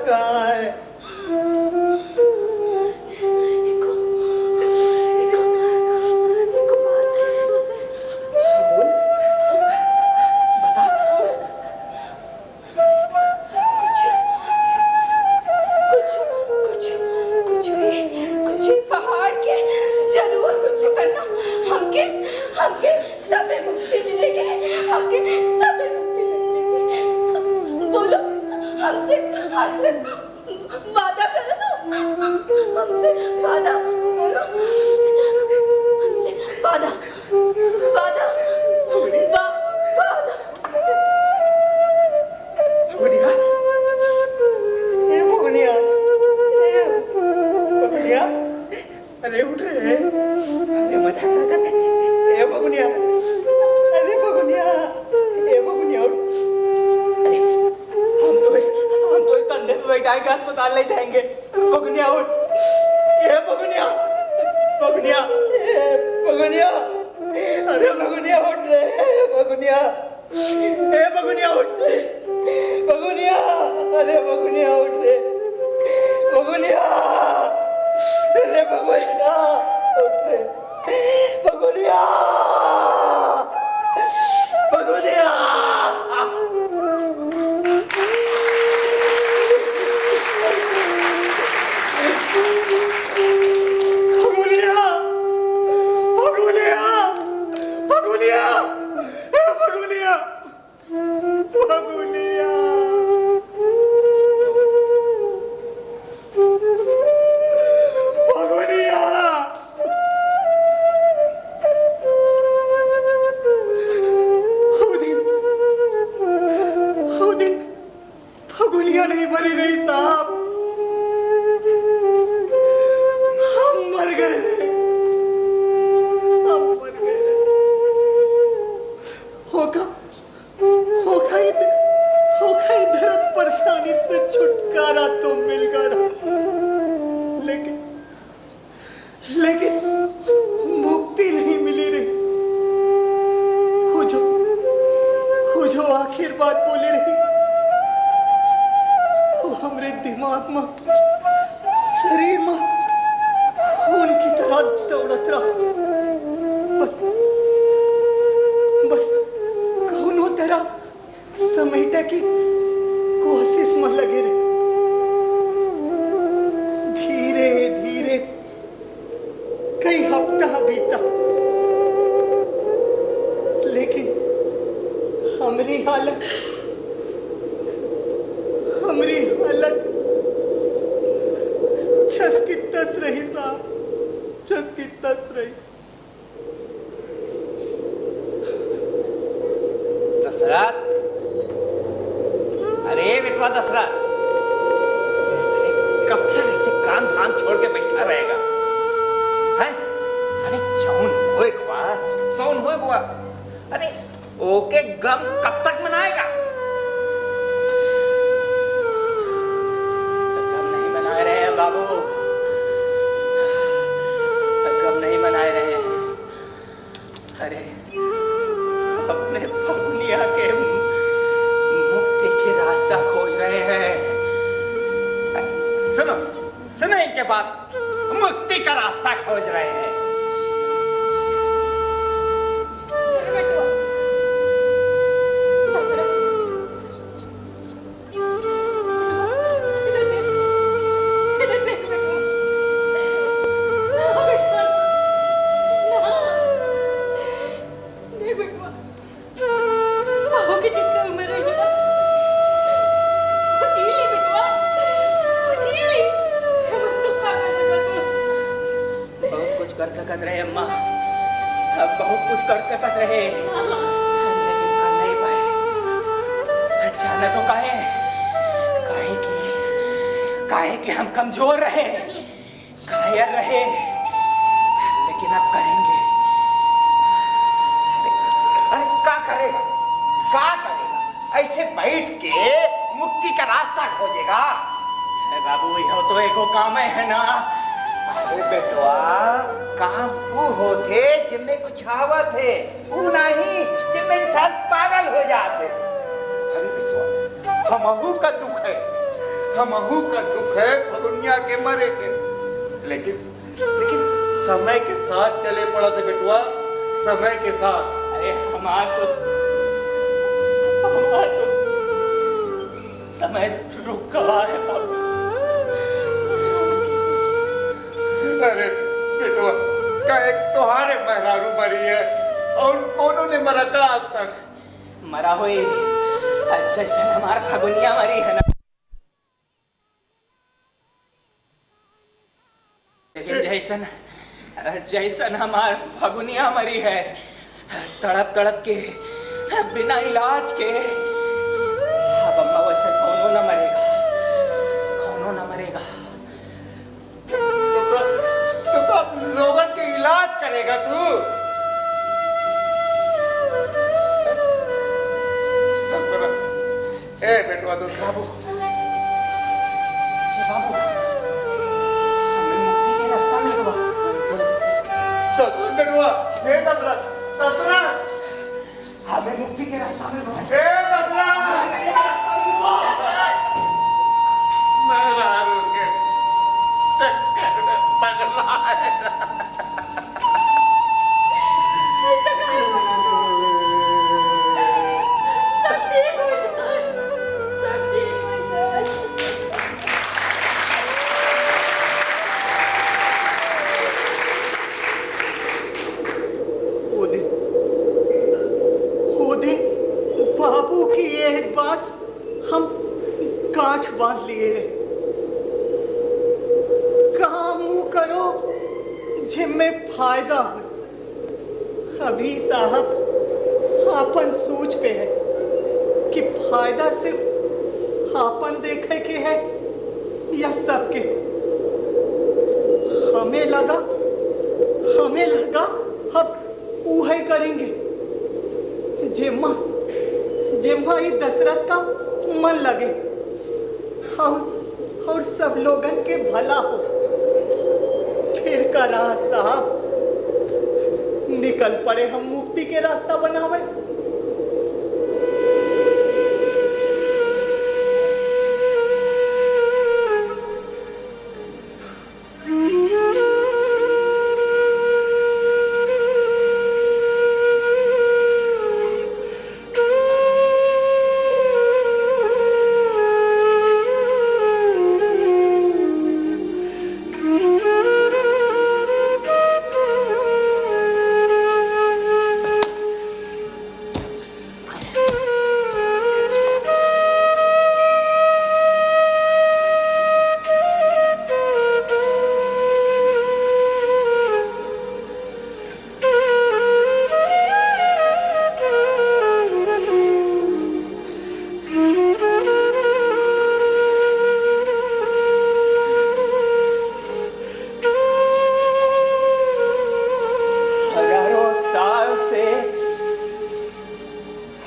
कहाँ है? बोल, बता। कुछ पहाड़ के जरूर कुछ करना। हमके हमके तबे मुक्ति मिलेगी। हमके तबे मुक्ति मिलेगी। बोलो, हमसे हमसे वादा करो तो। हमसे वादा बोलो। हमसे वादा वादा वादा। भगुनिया, ए भगुनिया, ए भगुनिया, अरे उठ रहे, अरे मजाक ना कर, ए भगुनिया, अरे भगुनिया, ए भगुनिया उठ। अरे हम तो कंधे पे बैठाएंगे, अस्पताल ले जाएंगे। भगुनिया उठ, ए भगुनिया, भगुनिया, ए भगुनिया, अरे भगुनिया उठ रहे, भगुनिया, ए भगुनिया उठ, भगुनिया, अरे भगुनिया उठ रे, भगुनिया, अरे भगुनिया उठ रे, भगुनिया, भगुनिया, भगुनिया, भगुनिया, भगुनिया, भगुनिया, भगुनिया, भगुनिया, वो दिन भगुनिया नहीं मरी नहीं साहब, हम मर गए, हम मर गए। होगा दर्द परेशानी से छुटकारा तो मिल गया, लेकिन मुक्ति नहीं मिली रे। वो जो आखिर बात बोली रही, वो हमरे दिमाग में, शरीर में खून की तरह दौड़त रहा। बस कौनो तरह समेटे की कोशिश में लगे रहे। धीरे धीरे कई हफ्ता बीता, लेकिन हमारी हालत छस की तस रही साहब, छस की तस रही। दशरथ, अरे बेटवा दशरथ, कब तक ऐसे काम धाम छोड़ के बैठा रहेगा? हैं? अरे सौन हो गुआ, अरे ओके गम कब तक मनाएगा? गम नहीं मना रहे हैं बाबू, गम नहीं मनाए रहे हैं। अरे अपने भगुनिया के मुक्ति की रास्ता खोज रहे हैं। सुनो इनके बाद, मुक्ति का रास्ता खोज रहे हैं। कर सकत रहे अम्मा, अब बहुत कुछ कर सकत रहे, लेकिन कर नहीं पाए। जाना तो काहे कि हम कमजोर रहे, कायर रहे, लेकिन अब करेंगे। अरे क्या करेगा? ऐसे बैठ के मुक्ति का रास्ता खोजेगा? बाबू यह तो एको काम है ना। अरे बेटवा, काम वो होते जिनमें कुछ आवत है, वो नहीं जिनमें इंसान पागल हो जाते। अरे बेटवा, हमहू का दुख है, हमहू का दुख है फगुनिया के मरे के, लेकिन समय के साथ चले पड़ा थे बेटुआ, समय के साथ। अरे हमार तो समय रुक गया है बाबू। अरे बेटुआ का एक तुम्हारे मेहरारू मरी है और कोनो ने मरा का आज तक? मरा हुई अच्छा हमार फगुनिया मरी है ना, लेकिन जैसन हमार फगुनिया मरी है तड़प तड़प के बिना इलाज के, अब अम्मा वैसे कौनो न मरेगा। तो अब लोगन के इलाज करेगा तू? ए बेटुआ तो बाबू हमें मुक्ति के रास्ता मिल गया। बेटुआ हे दतरा हमें मुक्ति के रास्ता मिल गया। हे दतरा मेहरारू के चक्कर में पगला है। ऐसा काहे बोला तू? सब ठीक हो जाए, सब ठीक हो जाए। वो दिन बाबू की एक बात हम गांठ बांध लिए रे। काम मुंह करो जिनमें फायदा हो। अभी साहब आपन सूझ पे है कि फायदा सिर्फ आपन देखे के है या सबके। हमें लगा अब उहे करेंगे जेम्मा ही दशरथ का मन लगे और सब लोगन के भला हो। फिर का राह साहब निकल पड़े हम मुक्ति के रास्ता बनावे।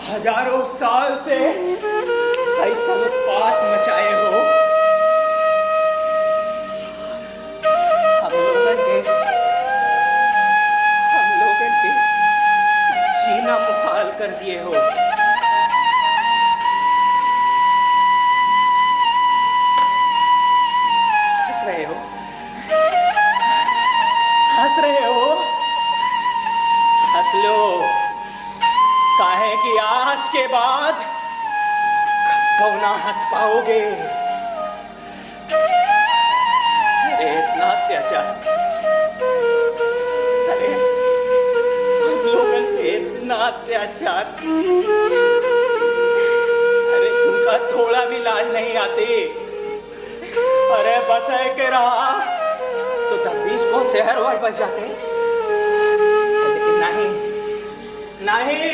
हजारों साल से ऐसा उत्पात मचाए हो। हम लोगन के जीना मुहाल कर दिए हो। हंस रहे हो, हंस रहे हो, हंस लो। काहे कि आज के बाद कब ना हंस पाओगे। अरे इतना अत्याचार, अरे हम लोगों पे इतना अत्याचार, अरे तुमका थोड़ा भी लाज नहीं आती। अरे बस है के रहा तो 10-20 को शहर और बच जाते, लेकिन नहीं नहीं,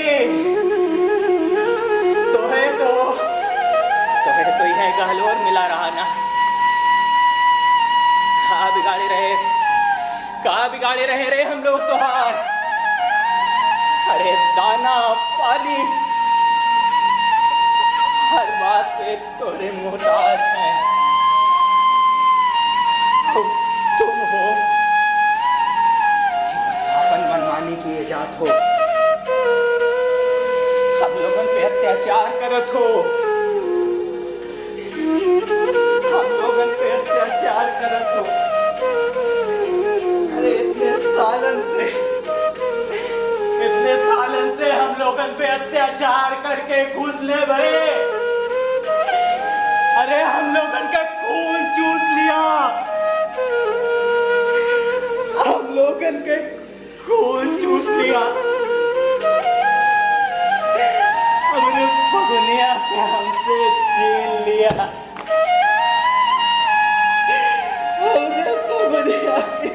तो यह गहलोर मिला रहा ना। कहाँ बिगाड़े रहे रे हम लोग तो हार। अरे दाना पानी हर बात पे तोरे मोहताज हैं। तुम हो कि बस अपन मनमानी की इजाजत हो, हम लोगों पे अत्याचार करत हो। अत्याचार करके घुस ले भरे। अरे हम लोगन का खून चूस लिया, हम लोगन के खून चूस लिया। हमने फगुनिया के हमसे छीन लिया, हमने फगुनिया के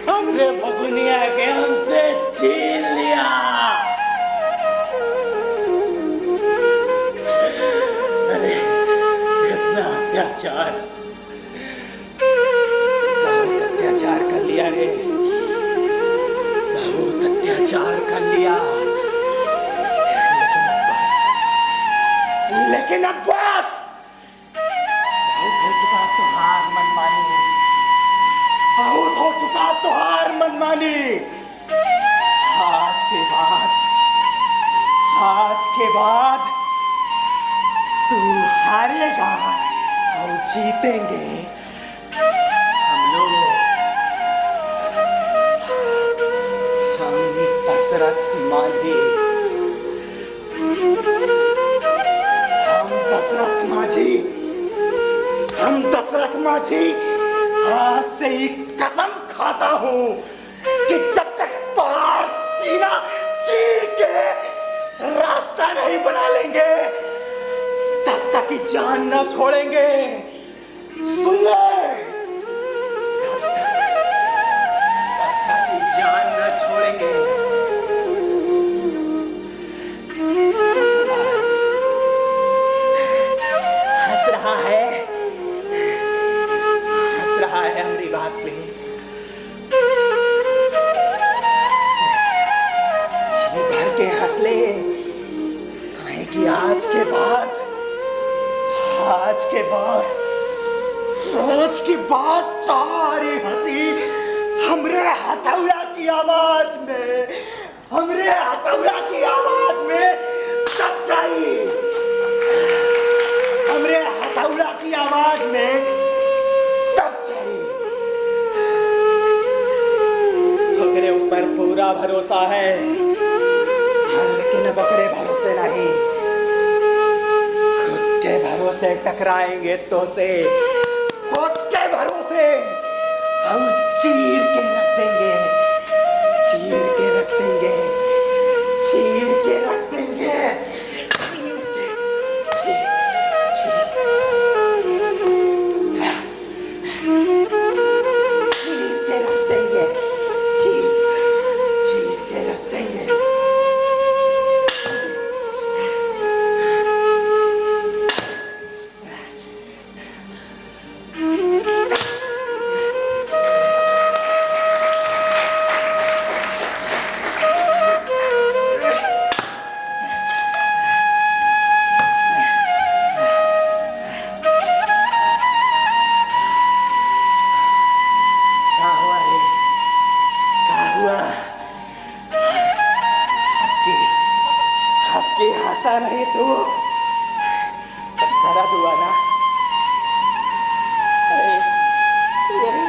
हमने फगुनिया के हमसे छीन लिया। अरे कितना अत्याचार, बहुत अत्याचार कर लिया रे, बहुत अत्याचार कर लिया। लेकिन अब बस, बहुत हो चुका तुहार मनमानी, बहुत हो चुका तुहार मनमानी। आज के बाद तू हारेगा, हम जीतेंगे। हम दशरथ मांझी, हम दशरथ मांझी आज से ही कसम खाता हूं कि जब तक तुम्हारा सीना चीर के रास्ता नहीं बना लेंगे तब तक की जान न छोड़ेंगे। सुन ले, तब तक की जान न छोड़ेंगे। हंस रहा है हमारी बात पे। जी भर के हंस ले, कहे कि आज के बाद तारी हंसी हमरे हथौड़ा की आवाज में तब जाई, हमरे हथौड़ा की आवाज में तब जाई। ओकरे ऊपर पूरा भरोसा है, लेकिन बकरे भरोसे नहीं, खुद के भरोसे टकराएंगे तो से, खुद के भरोसे और चीर के रख देंगे, चीर के रख देंगे, चीर के रख देंगे, चीर के, चीर के रख देंगे, चीर के रख देंगे। हंसा नहीं तू, दर्द हुआ ना? यही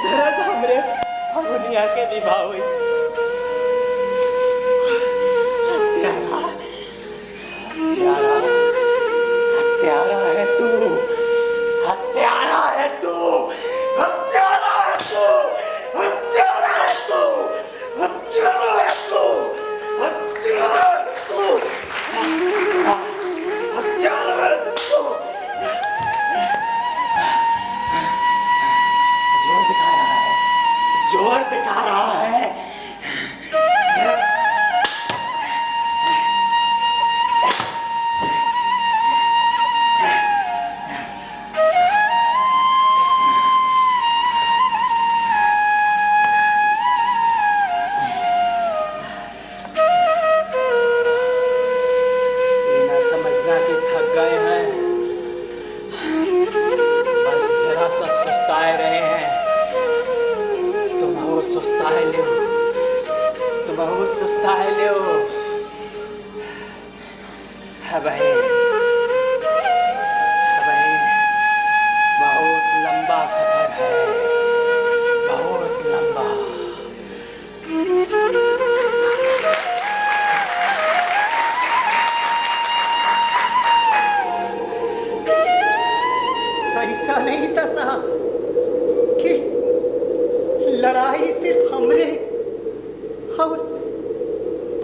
दर्द हमरे फगुनिया के विवाह हुई। हत्यारा है तू, हत्यारा है तू, हत्यारा है तू, हत्यारा है तू, हत्यारा है तू, हत्यारा है तू, हत्यारा है तू। जोर दिखा रहा है। समझना कि थक गए हैं, बस जरा सा सुस्ताए रहे हैं। तुम हो सुस्ताए ले, तुम हो सुस्ताए ले। भाई बहुत लंबा सफर है,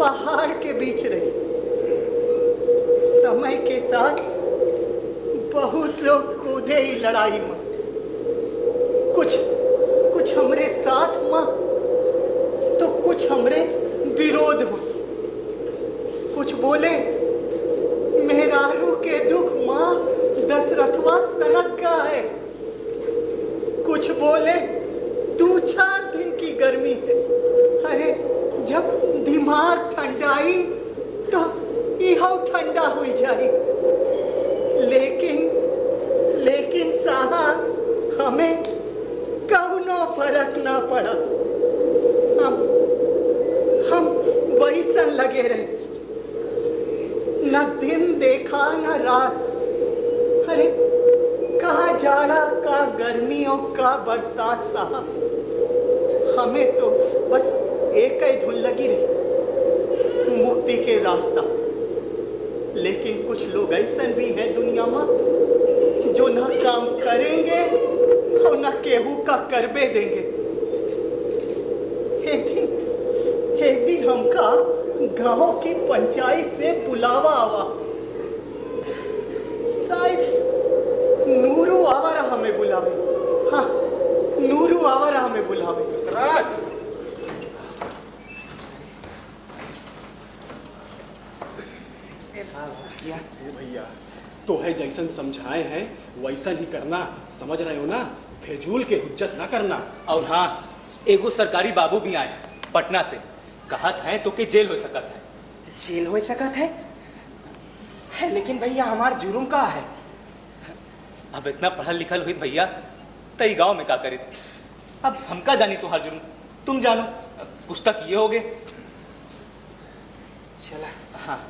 पहाड़ के बीच रही। समय के साथ बहुत लोग कूदे ही लड़ाई में, कुछ हमरे साथ में तो कुछ हमरे विरोध में। कुछ बोले मेहरारू के दुख माँ दशरथवा सनक का है, कुछ बोले 2-4 दिन की गर्मी है। अरे जब दिमाग ठंडाई तो यह ठंडा हो जाए। लेकिन साहब हमें कौनो फर्क ना पड़ा। हम वही सन लगे रहे, न दिन देखा न रात। अरे का जाड़ा का गर्मियों का बरसात साहब, हमें तो बस एक ही धुन लगी रही, मुक्ति के रास्ता। लेकिन कुछ लोग ऐसे भी हैं दुनिया में जो ना काम करेंगे और ना केहू का करबे देंगे। एक दिन हमका गांव की पंचायत से बुलावा आवा। शायद नूरू आवारा हमें बुलावे। हाँ, नूरू आवारा हमें बुलावे। भैया तो है जैसन समझाए हैं वैसन ही करना, समझ रहे हो ना? फेजूल के हुज्जत ना करना। और हाँ, एगो सरकारी बाबू भी आए पटना से, कहत है तो के जेल हो सकत है। जेल हो सकत है, लेकिन भैया हमार जुर्म का है? अब इतना पढ़ल लिखल हुई भैया तई गांव में का करे। अब हमका जानी तुम्हार जुर्म, तुम जानो कुछ तक ये होगे। चला। हाँ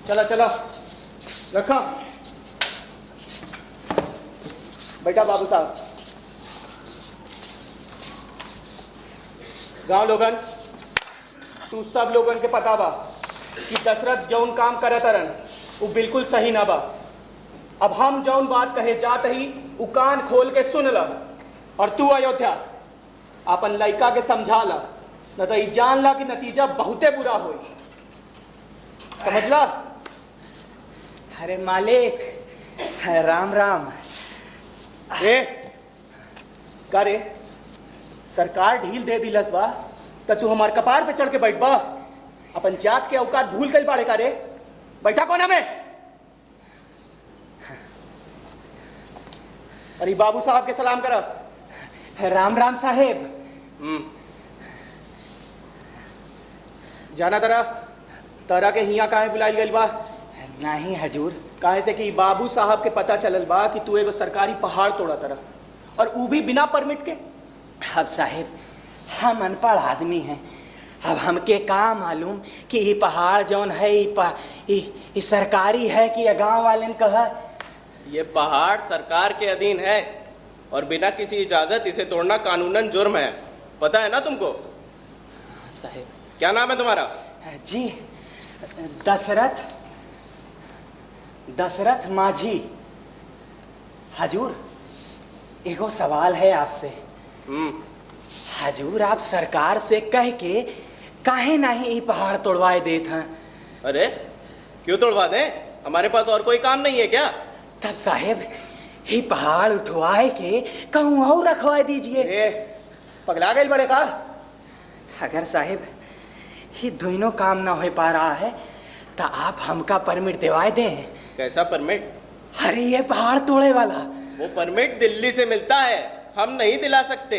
चला चला रखा बेटा। बाबू साहब, गांव लोगन, तू सब लोगन के पता बा कि दशरथ जौन काम करत रन वो बिल्कुल सही ना बा। अब हम जौन बात कहे जात ही उ कान खोल के सुन ला। और तू अयोध्या अपन लड़का के समझा ला, न तो जान ला कि नतीजा बहुते बुरा हो। समझ ला? अरे मालिक, राम राम। ए का रे, सरकार ढील दे दिलस बा तो तू हमार कपार पे चढ़ के बैठ बा? अपन जात के औकात भूल गई बाड़े का रे? बैठा कोना में। अरे बाबू साहब के सलाम करा। राम राम साहेब। जाना तारा के हिया काहे बुलाइल गइल बा? नहीं हजूर। काहे से कि बाबू साहब के पता चलल बा कि तू एगो सरकारी पहाड़ तोड़ा तरह, और ऊ भी बिना परमिट के। अब साहेब हम अनपढ़ आदमी हैं, अब हमके का मालूम कि ये पहाड़ जौन है ये सरकारी है कि गांव वाले ने कहा। ये पहाड़ सरकार के अधीन है और बिना किसी इजाजत इसे तोड़ना कानूनन जुर्म है, पता है ना तुमको? साहेब क्या नाम है तुम्हारा? जी दशरथ माझी। हजूर एगो सवाल है आपसे। हजूर आप सरकार से कह के काहे नहीं ये पहाड़ तोड़वाए देत हैं? अरे क्यों तोड़वा दें, हमारे पास और कोई काम नहीं है क्या? तब साहेब ये पहाड़ उठवाए के कहूँ और रखवा दीजिए। पगला गए बड़े का? अगर साहेब ये दोनों काम ना हो पा रहा है तो आप हमका परमिट दिवाए दें। कैसा परमिट? अरे ये पहाड़ तोड़े वाला। वो परमिट दिल्ली से मिलता है, हम नहीं दिला सकते।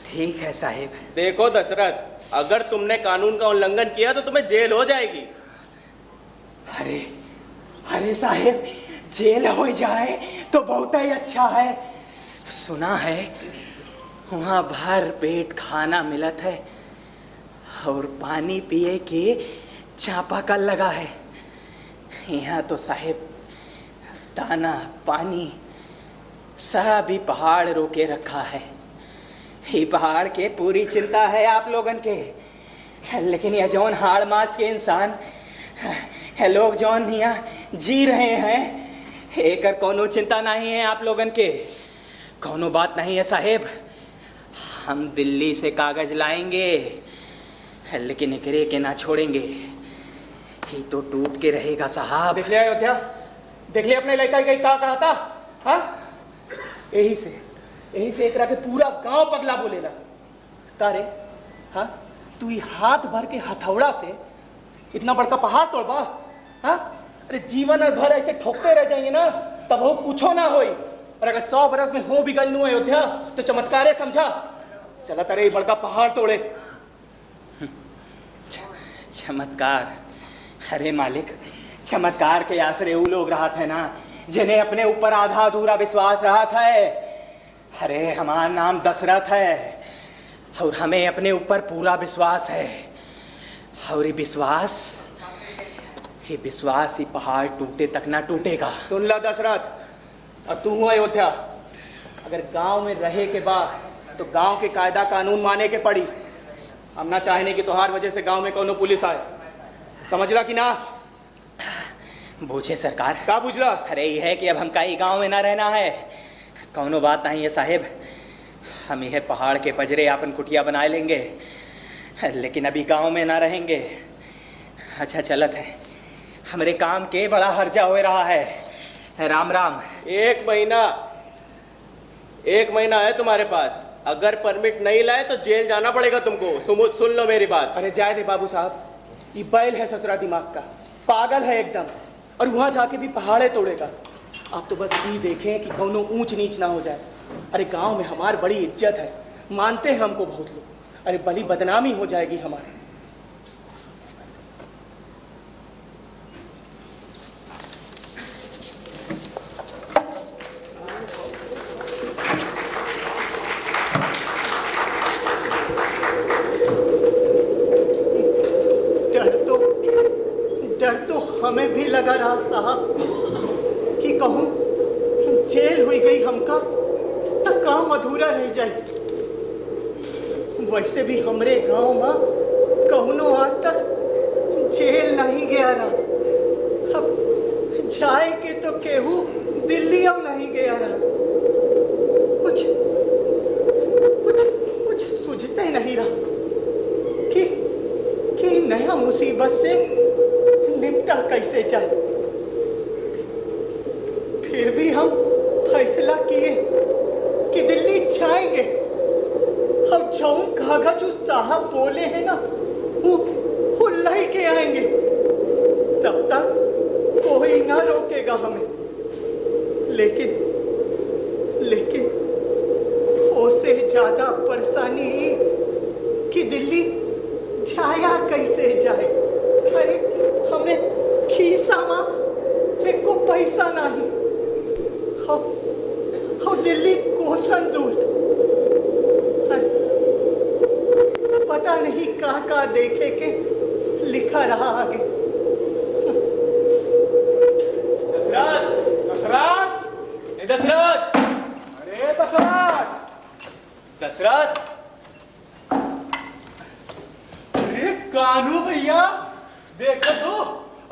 ठीक है साहेब। देखो दशरथ, अगर तुमने कानून का उल्लंघन किया तो तुम्हें जेल हो जाएगी। अरे साहेब जेल हो जाए तो बहुत ही अच्छा है। सुना है वहाँ भर पेट खाना मिलत है और पानी पिए के चापाकल लगा है। यहाँ तो साहेब दाना पानी सब ही पहाड़ रोके रखा है। ये पहाड़ के पूरी चिंता है आप लोगन के, लेकिन यह जौन हाड़ मास के इंसान है लोग जौन यहाँ जी रहे हैं, एकर कोनो चिंता नहीं है आप लोगन के। कोनो बात नहीं है साहेब, हम दिल्ली से कागज लाएंगे, लेकिन एकरे के ना छोड़ेंगे। ही तो टूट के रहेगा साहब। देख लिया अयोध्या, देख लिया अपने लड़का का क्या कहा था। हाँ, यही से एकरा के पूरा गांव पगला बोलेला। तारे हाँ, तू ही हाथ भर के हथौड़ा से इतना बड़का पहाड़ तोड़बा। हाँ, अरे जीवन भर ऐसे ठोकते रह जाएंगे ना तब हो कुछो ना होई। और अगर 100 बरस में हो भी गल नू अयोध्या तो चमत्कारे समझा। चला तारे बड़का पहाड़ तोड़े। चमत्कार? अरे मालिक, चमत्कार के आसरे वो लोग रहा थे ना जिन्हें अपने ऊपर आधा अधूरा विश्वास रहा था। अरे हमारा नाम दशरथ है और हमें अपने ऊपर पूरा विश्वास है। और ये विश्वास ही पहाड़ टूटे तक ना टूटेगा। सुन ला दशरथ, और तू हुआ अयोध्या, अगर गांव में रहे के बाद तो गांव के कायदा कानून माने के पड़ी। हम ना चाहेंगे कि तोहार वजह से गांव में कोनो पुलिस आए। समझला कि ना? बूझे सरकार। का बुझला? अरे ये है कि अब हम कहीं गांव में ना रहना है। कौनो बात नहीं है साहेब, हम यह पहाड़ के पजरे अपन कुटिया बना लेंगे, लेकिन अभी गांव में ना रहेंगे। अच्छा चलत है, हमरे काम के बड़ा हर्जा हो रहा है। राम राम। 1 महीना है तुम्हारे पास, अगर परमिट नहीं लाए तो जेल जाना पड़ेगा तुमको। सुन लो मेरी बात। अरे जाए दे बाबू साहब, ये बैल है ससुरा दिमाग का, पागल है एकदम, और वहां जाके भी पहाड़े तोड़ेगा। आप तो बस ये देखें कि कोनो ऊंच नीच ना हो जाए। अरे गांव में हमारी बड़ी इज्जत है, मानते हैं हमको बहुत लोग। अरे बड़ी बदनामी हो जाएगी हमारी। डर तो हमें भी लगा रहा साहब कि कहूँ जेल हुई गई हमका तो काम अधूरा रह जाए। वैसे भी हमरे गांव में कहुनो आज तक जेल नहीं गया रहा। अब जाए के तो केहू दिल्ली अब नहीं गया रहा। कुछ सूझते नहीं रहा कि नया मुसीबत से निपटा कैसे जाए। फिर भी हम फैसला किए कि दिल्ली जाएंगे। हम जौन कागज उस साहब बोले हैं ना वो लेके आएंगे। तब तक कोई ना रोकेगा हमें। लेकिन उससे ज्यादा परेशानी कि दिल्ली जाया कैसे जाए। अरे हमने खीसा में एक को पैसा नहीं। हम दिल्ली कोसन दूर, पता नहीं का देखे के लिखा रहा आगे। दशरथ, अरे दशरथ, अरे कानू भैया, देखो तो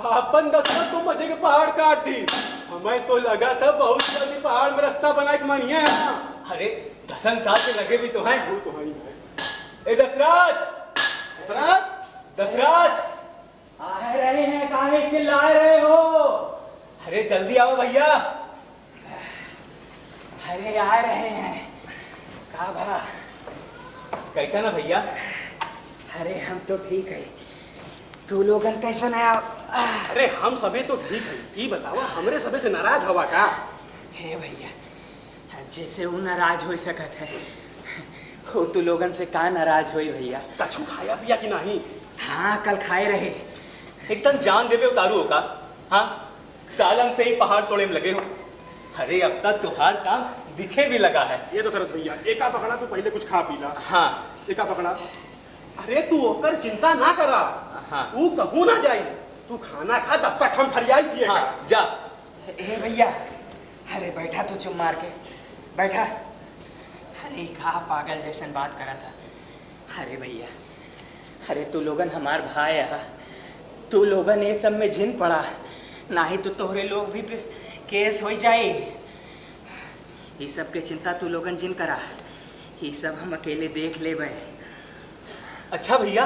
अपन दशरथ तो मजे के पहाड़ काट दी। हमें तो लगा था बहुत जल्दी पहाड़ में रास्ता बना के मानिए। अरे 10 साल से लगे भी तो हैं। वो तो है ही है। ए दशरथ, आ रहे हैं, काहे चिल्ला रहे हो? अरे जल्दी आओ भैया। अरे आ रहे हैं। का भा? कैसा ना भैया? अरे हम तो ठीक है, तू लोगन कैसा नया? अरे हम सभी तो ठीक है। ये बताओ हमरे सभी से नाराज हवा का? हे भैया, जैसे वो नाराज हो सकत है वो तू लोगन से का नाराज होई भैया? कछु खाया पिया कि नहीं? हाँ, कल खाए रहे। एकदम जान देवे उतारू हो का? हाँ, सालन से ही पहाड़ तोड़े में लगे हो। अरे अब तक तुम्हार काम दिखे भी लगा है। ये तो शरद भैया, एका पकड़ा तो पहले कुछ खा पी ला। हाँ, एका पकड़ा। अरे तू ओकर चिंता ना करा। हाँ। तू कहूँ ना जाई, तू खाना खा तब तक हम फरियाल किए। हाँ, जा। हे भैया, अरे बैठा तू चुप मार के, बैठा। अरे कहा पागल जैसन बात करा था। अरे भैया, अरे तू लोगन हमार भाई है, तू लोगन ये सब में जिन पड़ा, ना ही तो तोहरे लोग भी केस हो जाए। ये सब के चिंता तू लोगन जिन करा, ये सब हम अकेले देख ले बे। अच्छा भैया,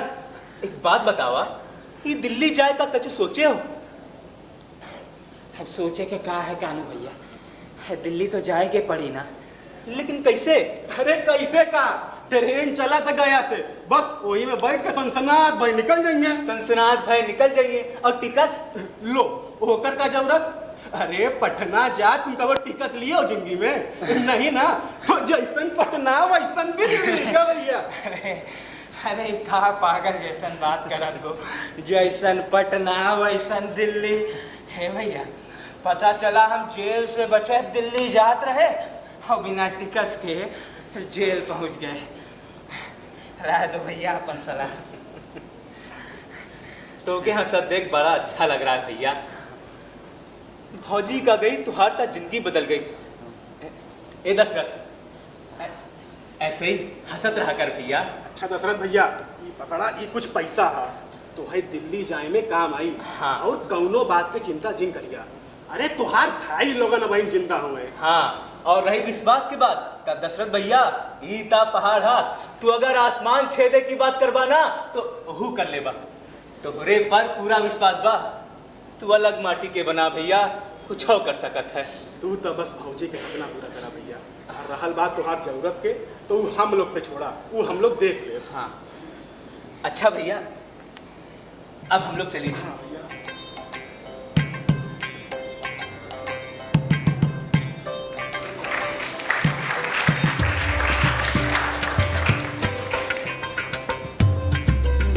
एक बात बतावा, ये दिल्ली जाए का कछु सोचे हो? अब सोचे के का है कानू भैया, दिल्ली तो जाए के पड़ी ना। लेकिन कैसे? अरे कैसे का? ट्रेन चला था गया से, बस वही में बैठ के सनसनाहट भाई निकल जाएंगे। सनसनाहट भय निकल जाइए। और टिकस लो होकर का जरूरत? अरे पटना जा, तुम कब टिकस लिए हो जिंदगी में? नहीं ना, तो जैसन पटना वैसन भी मिलेगा भैया। अरे कहा पागल जैसन बात करत हो, जैसन पटना वैसन दिल्ली है भैया। पता चला हम जेल से बचे दिल्ली जात रहे और बिना टिकट के जेल पहुंच गए। रह दो भैया अपन सलाह। तो के हंसत देख बड़ा अच्छा लग रहा है भैया। भौजी का गई तुहार ता जिंदगी बदल गई। ए दशरथ, ऐसे ही हंसत रहा कर भैया। अच्छा दशरथ भैया, ये पकड़ा, ये कुछ पैसा है तो है दिल्ली जाए में काम आई। हाँ। और कौनो बात की चिंता जिन करिया। अरे तुहार भाई लोगन अब जिंदा हुए। हाँ, और रही विश्वास की बात, ता दशरथ भैया, ईता पहाड़ हा, तू अगर आसमान छेदे की बात करबा ना तो ओहू कर लेबा। तोहरे पर पूरा विश्वास बा। तू अलग माटी के बना भैया, कुछ और कर सकत है। तू तो बस भौजी के सपना पूरा करा भैया। रहल बात तुहार जरूरत के, तो हम लोग पे छोड़ा, वो हम लोग देख ले। हाँ अच्छा भैया, अब हम लोग चलिए। हाँ भैया।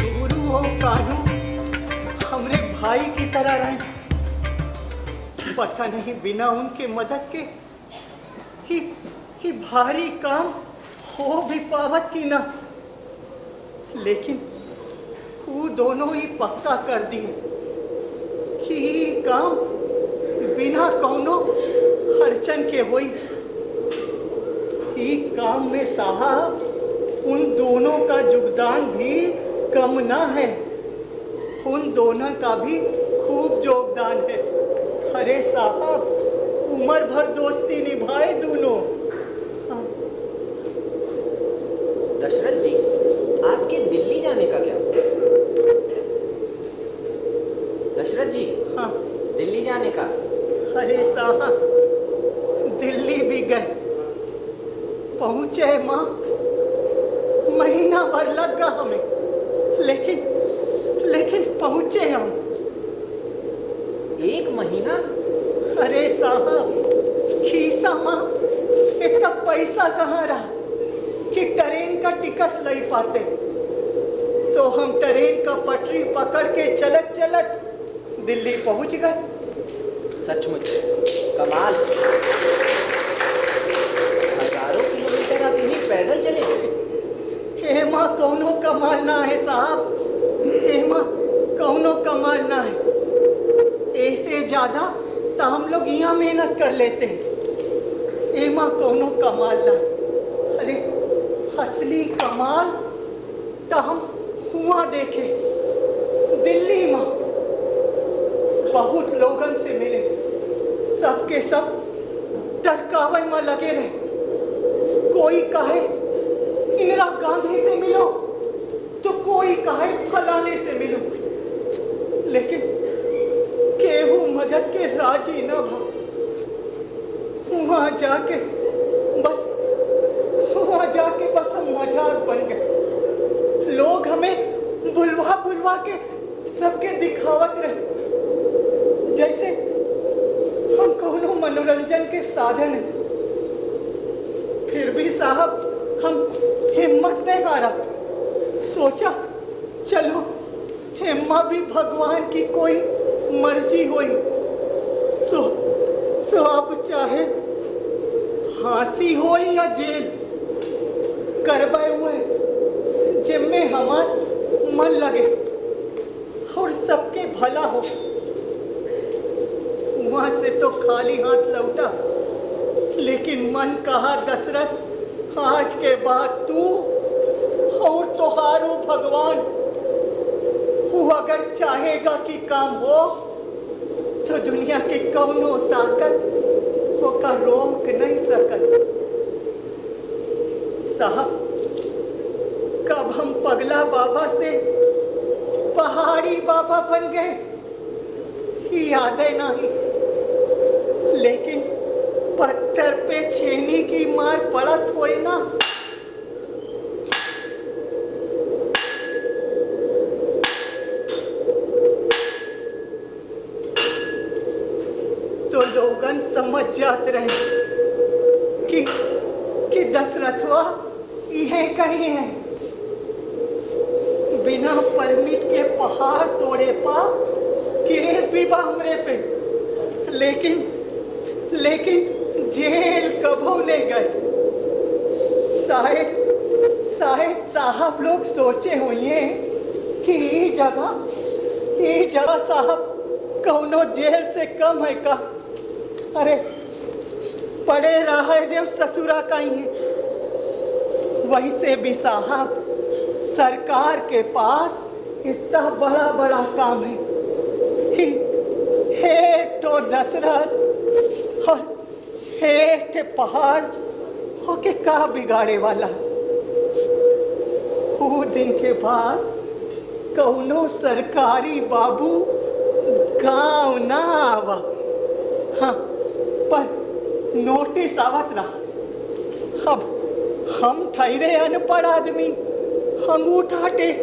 गुरु हो कानू हमरे भाई की तरह रहे। पता नहीं बिना उनके मदद के ही भारी काम हो भी पावत की ना। लेकिन वो दोनों ही पक्का कर दिए कि ये काम बिना कौनो अड़चन के होई। ये काम में साहब उन दोनों का योगदान भी कम ना है। उन दोनों का भी खूब योगदान है। अरे साहब, उम्र भर दोस्ती निभाए दोनों। दशरथ जी, आपके दिल्ली जाने का क्या? दशरथ जी, हाँ, दिल्ली जाने का? अरे साहब, दिल्ली भी गए, पहुंचे माँ, महीना भर लग गया हमें, लेकिन पहुंचे हम। 1 महीना? अरे साहब, खीसा माँ, इतना पैसा कहाँ रहा कि ट्रेन का टिकट नहीं पाते। सो हम ट्रेन का पटरी पकड़ के चलत चलत दिल्ली पहुंच गए। सचमुच कमाल। हजारों किलोमीटर आप इन्हीं पैदल चले? हेमा कौनो कमाल ना है साहब, हेमा कौनो कमाल ना है। ऐसे ज्यादा तो हम लोग यहाँ मेहनत कर लेते हैं। हेमा कौनो कमाल ना है। अरे असली कमाल तो हम हुआ देखे दिल्ली में। बहुत लोगन से मिले, सबके सब टरकावे में लगे रहे। कोई कहे इंदिरा गांधी से मिलो, तो कोई कहे फलाने से मिलो, लेकिन केहू मदद के राजी न भा। वहां जाके बस हम मजाक बन गए। लोग हमें बुलवा के सबके दिखावत रहे जैसे हम कोनो मनोरंजन के साधन हैं। फिर भी साहब हम हिम्मत नहीं हारा। सोचा चलो हेमा भी भगवान की कोई मर्जी हुई। सो अब चाहे फांसी हो या जेल करवाए हुए जिम्मे हमार मन लगे और सबके भला हो। वहां से तो खाली हाथ लौटा लेकिन मन कहा दशरथ, आज के बाद तू और तोहारो भगवान वो अगर चाहेगा कि काम हो तो दुनिया की कौनो ताकत होका रोक नहीं सकत। साहब, कब हम पगला बाबा से पहाड़ी बाबा बन गए याद है नहीं, लेकिन पत्थर पे छेनी की मार पड़त होए ना। तो लोगन समझ जात रहे कि दशरथवा यह कहीं है। बिना परमिट के पहाड़ तोड़े पा केस भी बा हमरे पे, लेकिन जेल कबो नहीं गए। शायद साहब लोग सोचे होइए कि ये जगह साहब कौनो जेल से कम है का। अरे पड़े रहा देव ससुरा का ही है। वही से भी साहब सरकार के पास इतना बड़ा बड़ा काम है। हे तो दशरथ और हे के पहाड़ होके का बिगाड़े वाला। वो दिन के बाद कौनो सरकारी बाबू गांव ना आवा। हाँ, पर नोटिस आवत रहा। अब हम ठहरे अनपढ़ आदमी अंगूठा टेक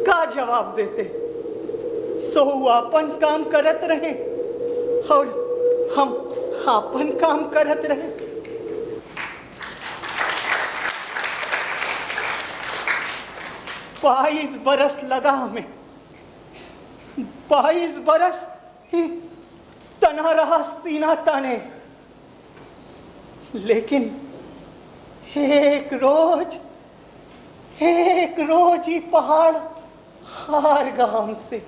का जवाब देते। सो अपन काम करत रहे और हम अपन काम करत रहे। 22 बरस लगा हमें, 22 बरस ही तना रहा सीना ताने, लेकिन एक रोज ही पहाड़ हार गांव से।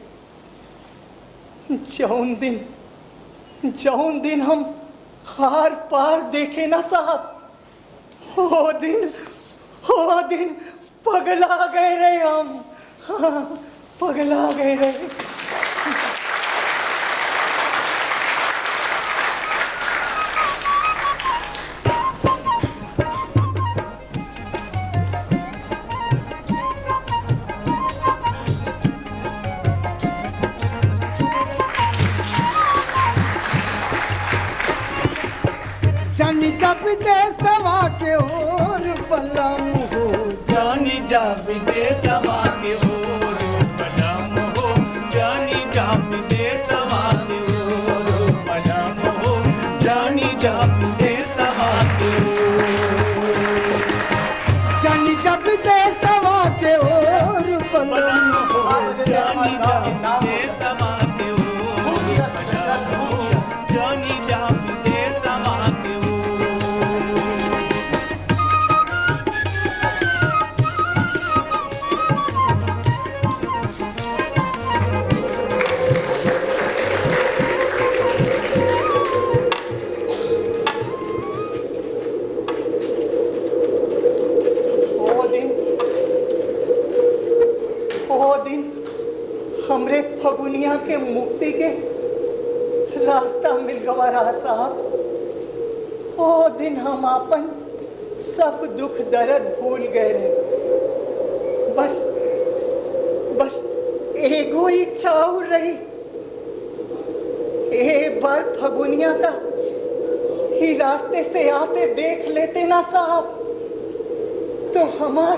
जौन दिन हम हार पार देखे ना साहब, वो दिन पगला गए रहे हम। हाँ, पगला गए रहे। जानी जब देशवा के ओर बलम हो, जानी जा विदेशवा के ओर बलम हो, जानी जा विदेशवा के ओर बलम हो, जानी जा विदेशवा के ओर। जानी जब देशवा के ओर बलम हो, जानी जा विदेशवा के ओर बलम हो, जानी जा विदेशवा के ओर। वो दिन हमरे फगुनिया के मुक्ति के रास्ता मिल गवा रहा साहब। वो दिन हम अपन सब दुख दर्द भूल गए रहे। बस एगो इच्छा और रही, एक बार फगुनिया का ही रास्ते से आते देख लेते ना साहब, तो हमार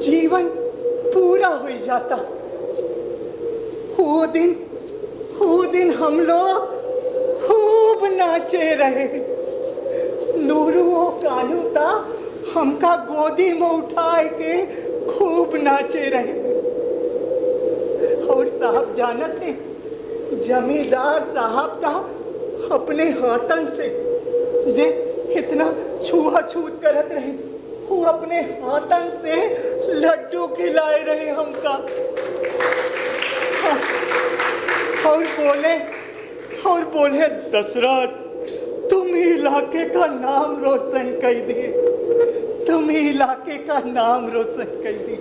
जीवन पूरा हो जाता। वो दिन हम लोग खूब नाचे रहे। नूरू कानू ता हमका गोदी में उठाए के खूब नाचे रहे। और साहब जानत है, जमींदार साहब ता अपने हाथन से जे इतना छुआछूत करत रहे, वो अपने हाथन से लड्डू खिलाए रहे हमका। और बोले दशरथ तुम ही इलाके का नाम रोशन कर दिए। तुम इलाके का नाम रोशन कर दिए।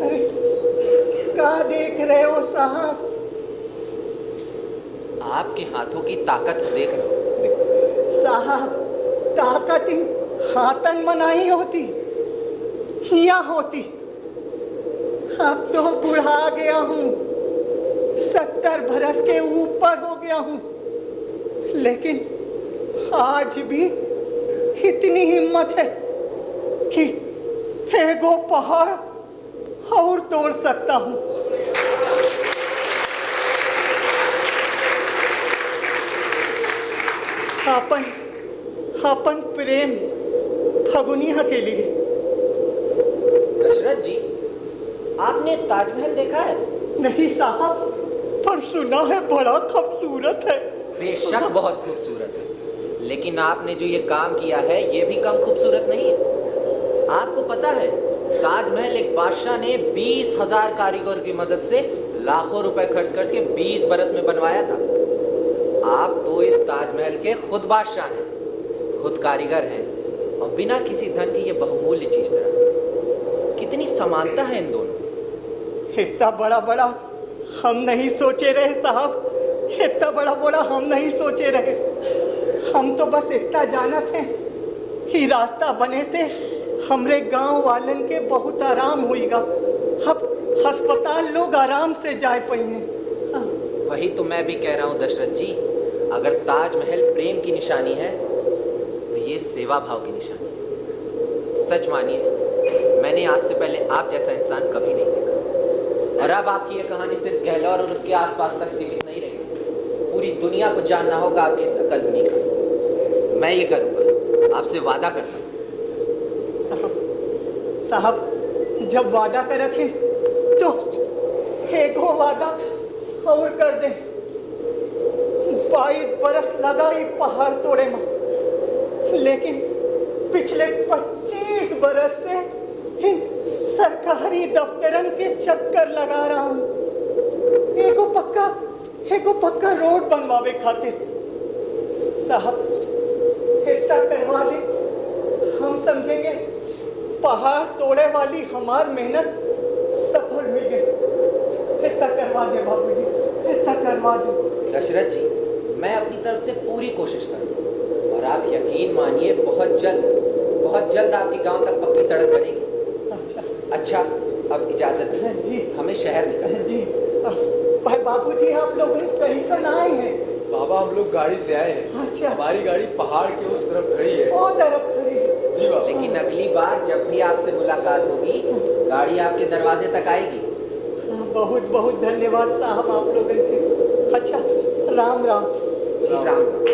अरे क्या देख रहे हो साहब? आपके हाथों की ताकत देख रहा हूं। साहब, ताकत इन हाथन में नहीं होती, यहाँ होती। अब तो बुढ़ा गया हूँ, 70 बरस के ऊपर हो गया हूँ, लेकिन आज भी इतनी हिम्मत है कि एगो पहाड़ और तोड़ सकता हूँ। अपन प्रेम फगुनिया के लिए। दशरथ जी, आपने ताजमहल देखा है? नहीं साहब, पर सुना है बड़ा खूबसूरत है। बेशक बहुत खूबसूरत है, लेकिन आपने जो ये काम किया है ये भी कम खूबसूरत नहीं है। आपको पता है, ताजमहल एक बादशाह ने 20,000 कारीगर की मदद से लाखों रुपए खर्च करके 20 बरस में बनवाया था। आप तो इस ताजमहल के खुद बादशाह हैं, खुद कारीगर हैं, और बिना किसी धन की ये बहुमूल्य चीज तरह। कितनी समानता है इन दोनों। इतना बड़ा बड़ा हम नहीं सोचे रहे साहब, इतना बड़ा बड़ा हम नहीं सोचे रहे। हम तो बस इतना जानत हैं कि रास्ता बने से हमरे गांव वालन के बहुत आराम होएगा। अब अस्पताल लोग आराम से जा पाएंगे। वही तो मैं भी कह रहा हूँ दशरथ जी, अगर ताजमहल प्रेम की निशानी है तो ये सेवा भाव की निशानी है। सच मानिए, मैंने आज से पहले आप जैसा इंसान कभी नहीं देखा। और अब आपकी ये कहानी सिर्फ गहलोर और उसके आसपास तक सीमित नहीं रही, पूरी दुनिया को जानना होगा आपके इस अकलमनी का। मैं ये करूँगा, आपसे वादा करता हूँ। साहब, जब वादा करे थे तो एगो वादा और कर दे। 22 बरस लगा ही पहाड़ तोड़े में, लेकिन पिछले 25 बरस से इन सरकारी दफ्तरन के चक्कर लगा रहा हूँ एगो पक्का रोड बनवावे खातिर। साहब, इतना करवा ले, हम समझेंगे पहाड़ तोड़े वाली हमार मेहनत सफल हुई गई। इतना करवा दे बाबूजी, इतना करवा दे। दशरथ जी, मैं अपनी तरफ से पूरी कोशिश करूँगा, और आप यकीन मानिए बहुत जल्द आपके गांव तक पक्की सड़क बनेगी। अच्छा, अब इजाजत दीजिए, जी। हमें शहर निकलना है। जी भाई बाबूजी, आप लोग कैसे ना आए हैं? बाबा, हम लोग गाड़ी से आए हैं। अच्छा। हमारी गाड़ी पहाड़ के उस तरफ खड़ी है। ओ तरफ खड़ी है। जी बाबा। लेकिन अगली बार जब भी आपसे मुलाकात होगी, गाड़ी आपके दरवाजे तक आएगी। बहुत बहुत धन्यवाद साहब आप लोगों के। अच्छा, राम राम। जी राम राम।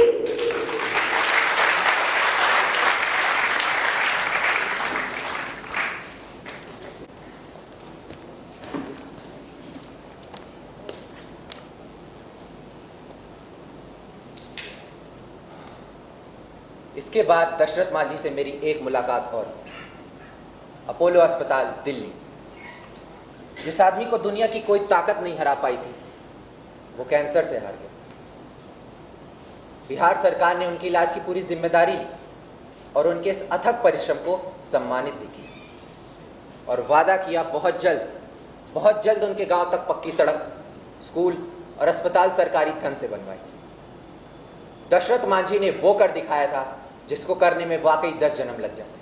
इसके बाद दशरथ मांझी से मेरी एक मुलाकात और। अपोलो अस्पताल, दिल्ली। जिस आदमी को दुनिया की कोई ताकत नहीं हरा पाई थी, वो कैंसर से हार गया। बिहार सरकार ने उनके इलाज की पूरी जिम्मेदारी ली और उनके इस अथक परिश्रम को सम्मानित भी किया, और वादा किया बहुत जल्द उनके गांव तक पक्की सड़क, स्कूल और अस्पताल सरकारी धन से बनवाए। दशरथ मांझी ने वो कर दिखाया था जिसको करने में वाकई 10 जन्म लग जाते।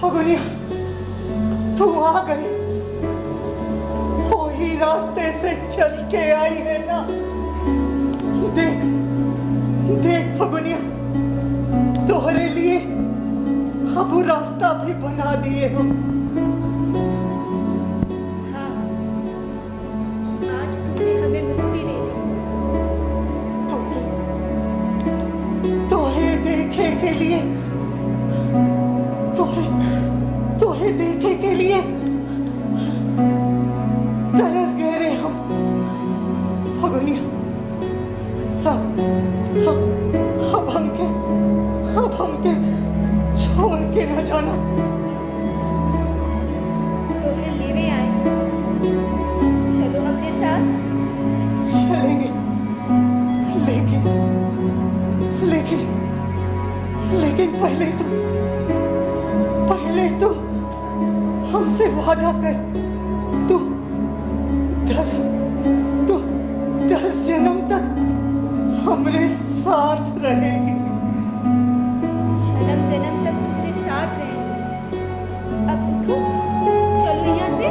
फगुनिया, तू आ गई। वही रास्ते से चल के आई है ना। देख देख फगुनिया, तोहरे लिए अब रास्ता भी बना दिए हो। हाँ, आज तुमने हमें मुक्ति दे दी। तोहे देखे के लिए, तोहे देखे के लिए तरस गए रे हम फगुनिया। अब हमके छोड़ के न जाना। तोहे लेने आए, चलो अपने साथ। चलेंगे, लेकिन पहले तो हमसे वादा कर। तू 10 जन्म तक हमरे साथ रहेगी। जन्म जन्म तक तुम्हारे साथ रहे। अब उठो, चलो यहाँ से।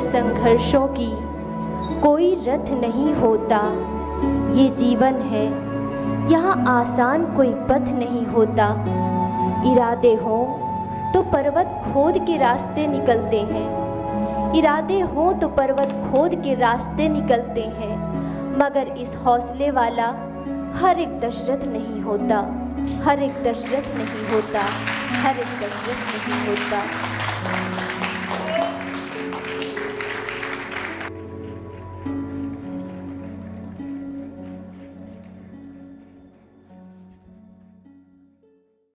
संघर्षों की कोई रथ नहीं होता, ये जीवन है यहाँ आसान कोई पथ नहीं होता। इरादे हों तो पर्वत खोद के रास्ते निकलते हैं, इरादे हों तो पर्वत खोद के रास्ते निकलते हैं, मगर इस हौसले वाला हर एक दशरथ नहीं होता, हर एक दशरथ नहीं होता, हर एक दशरथ नहीं होता।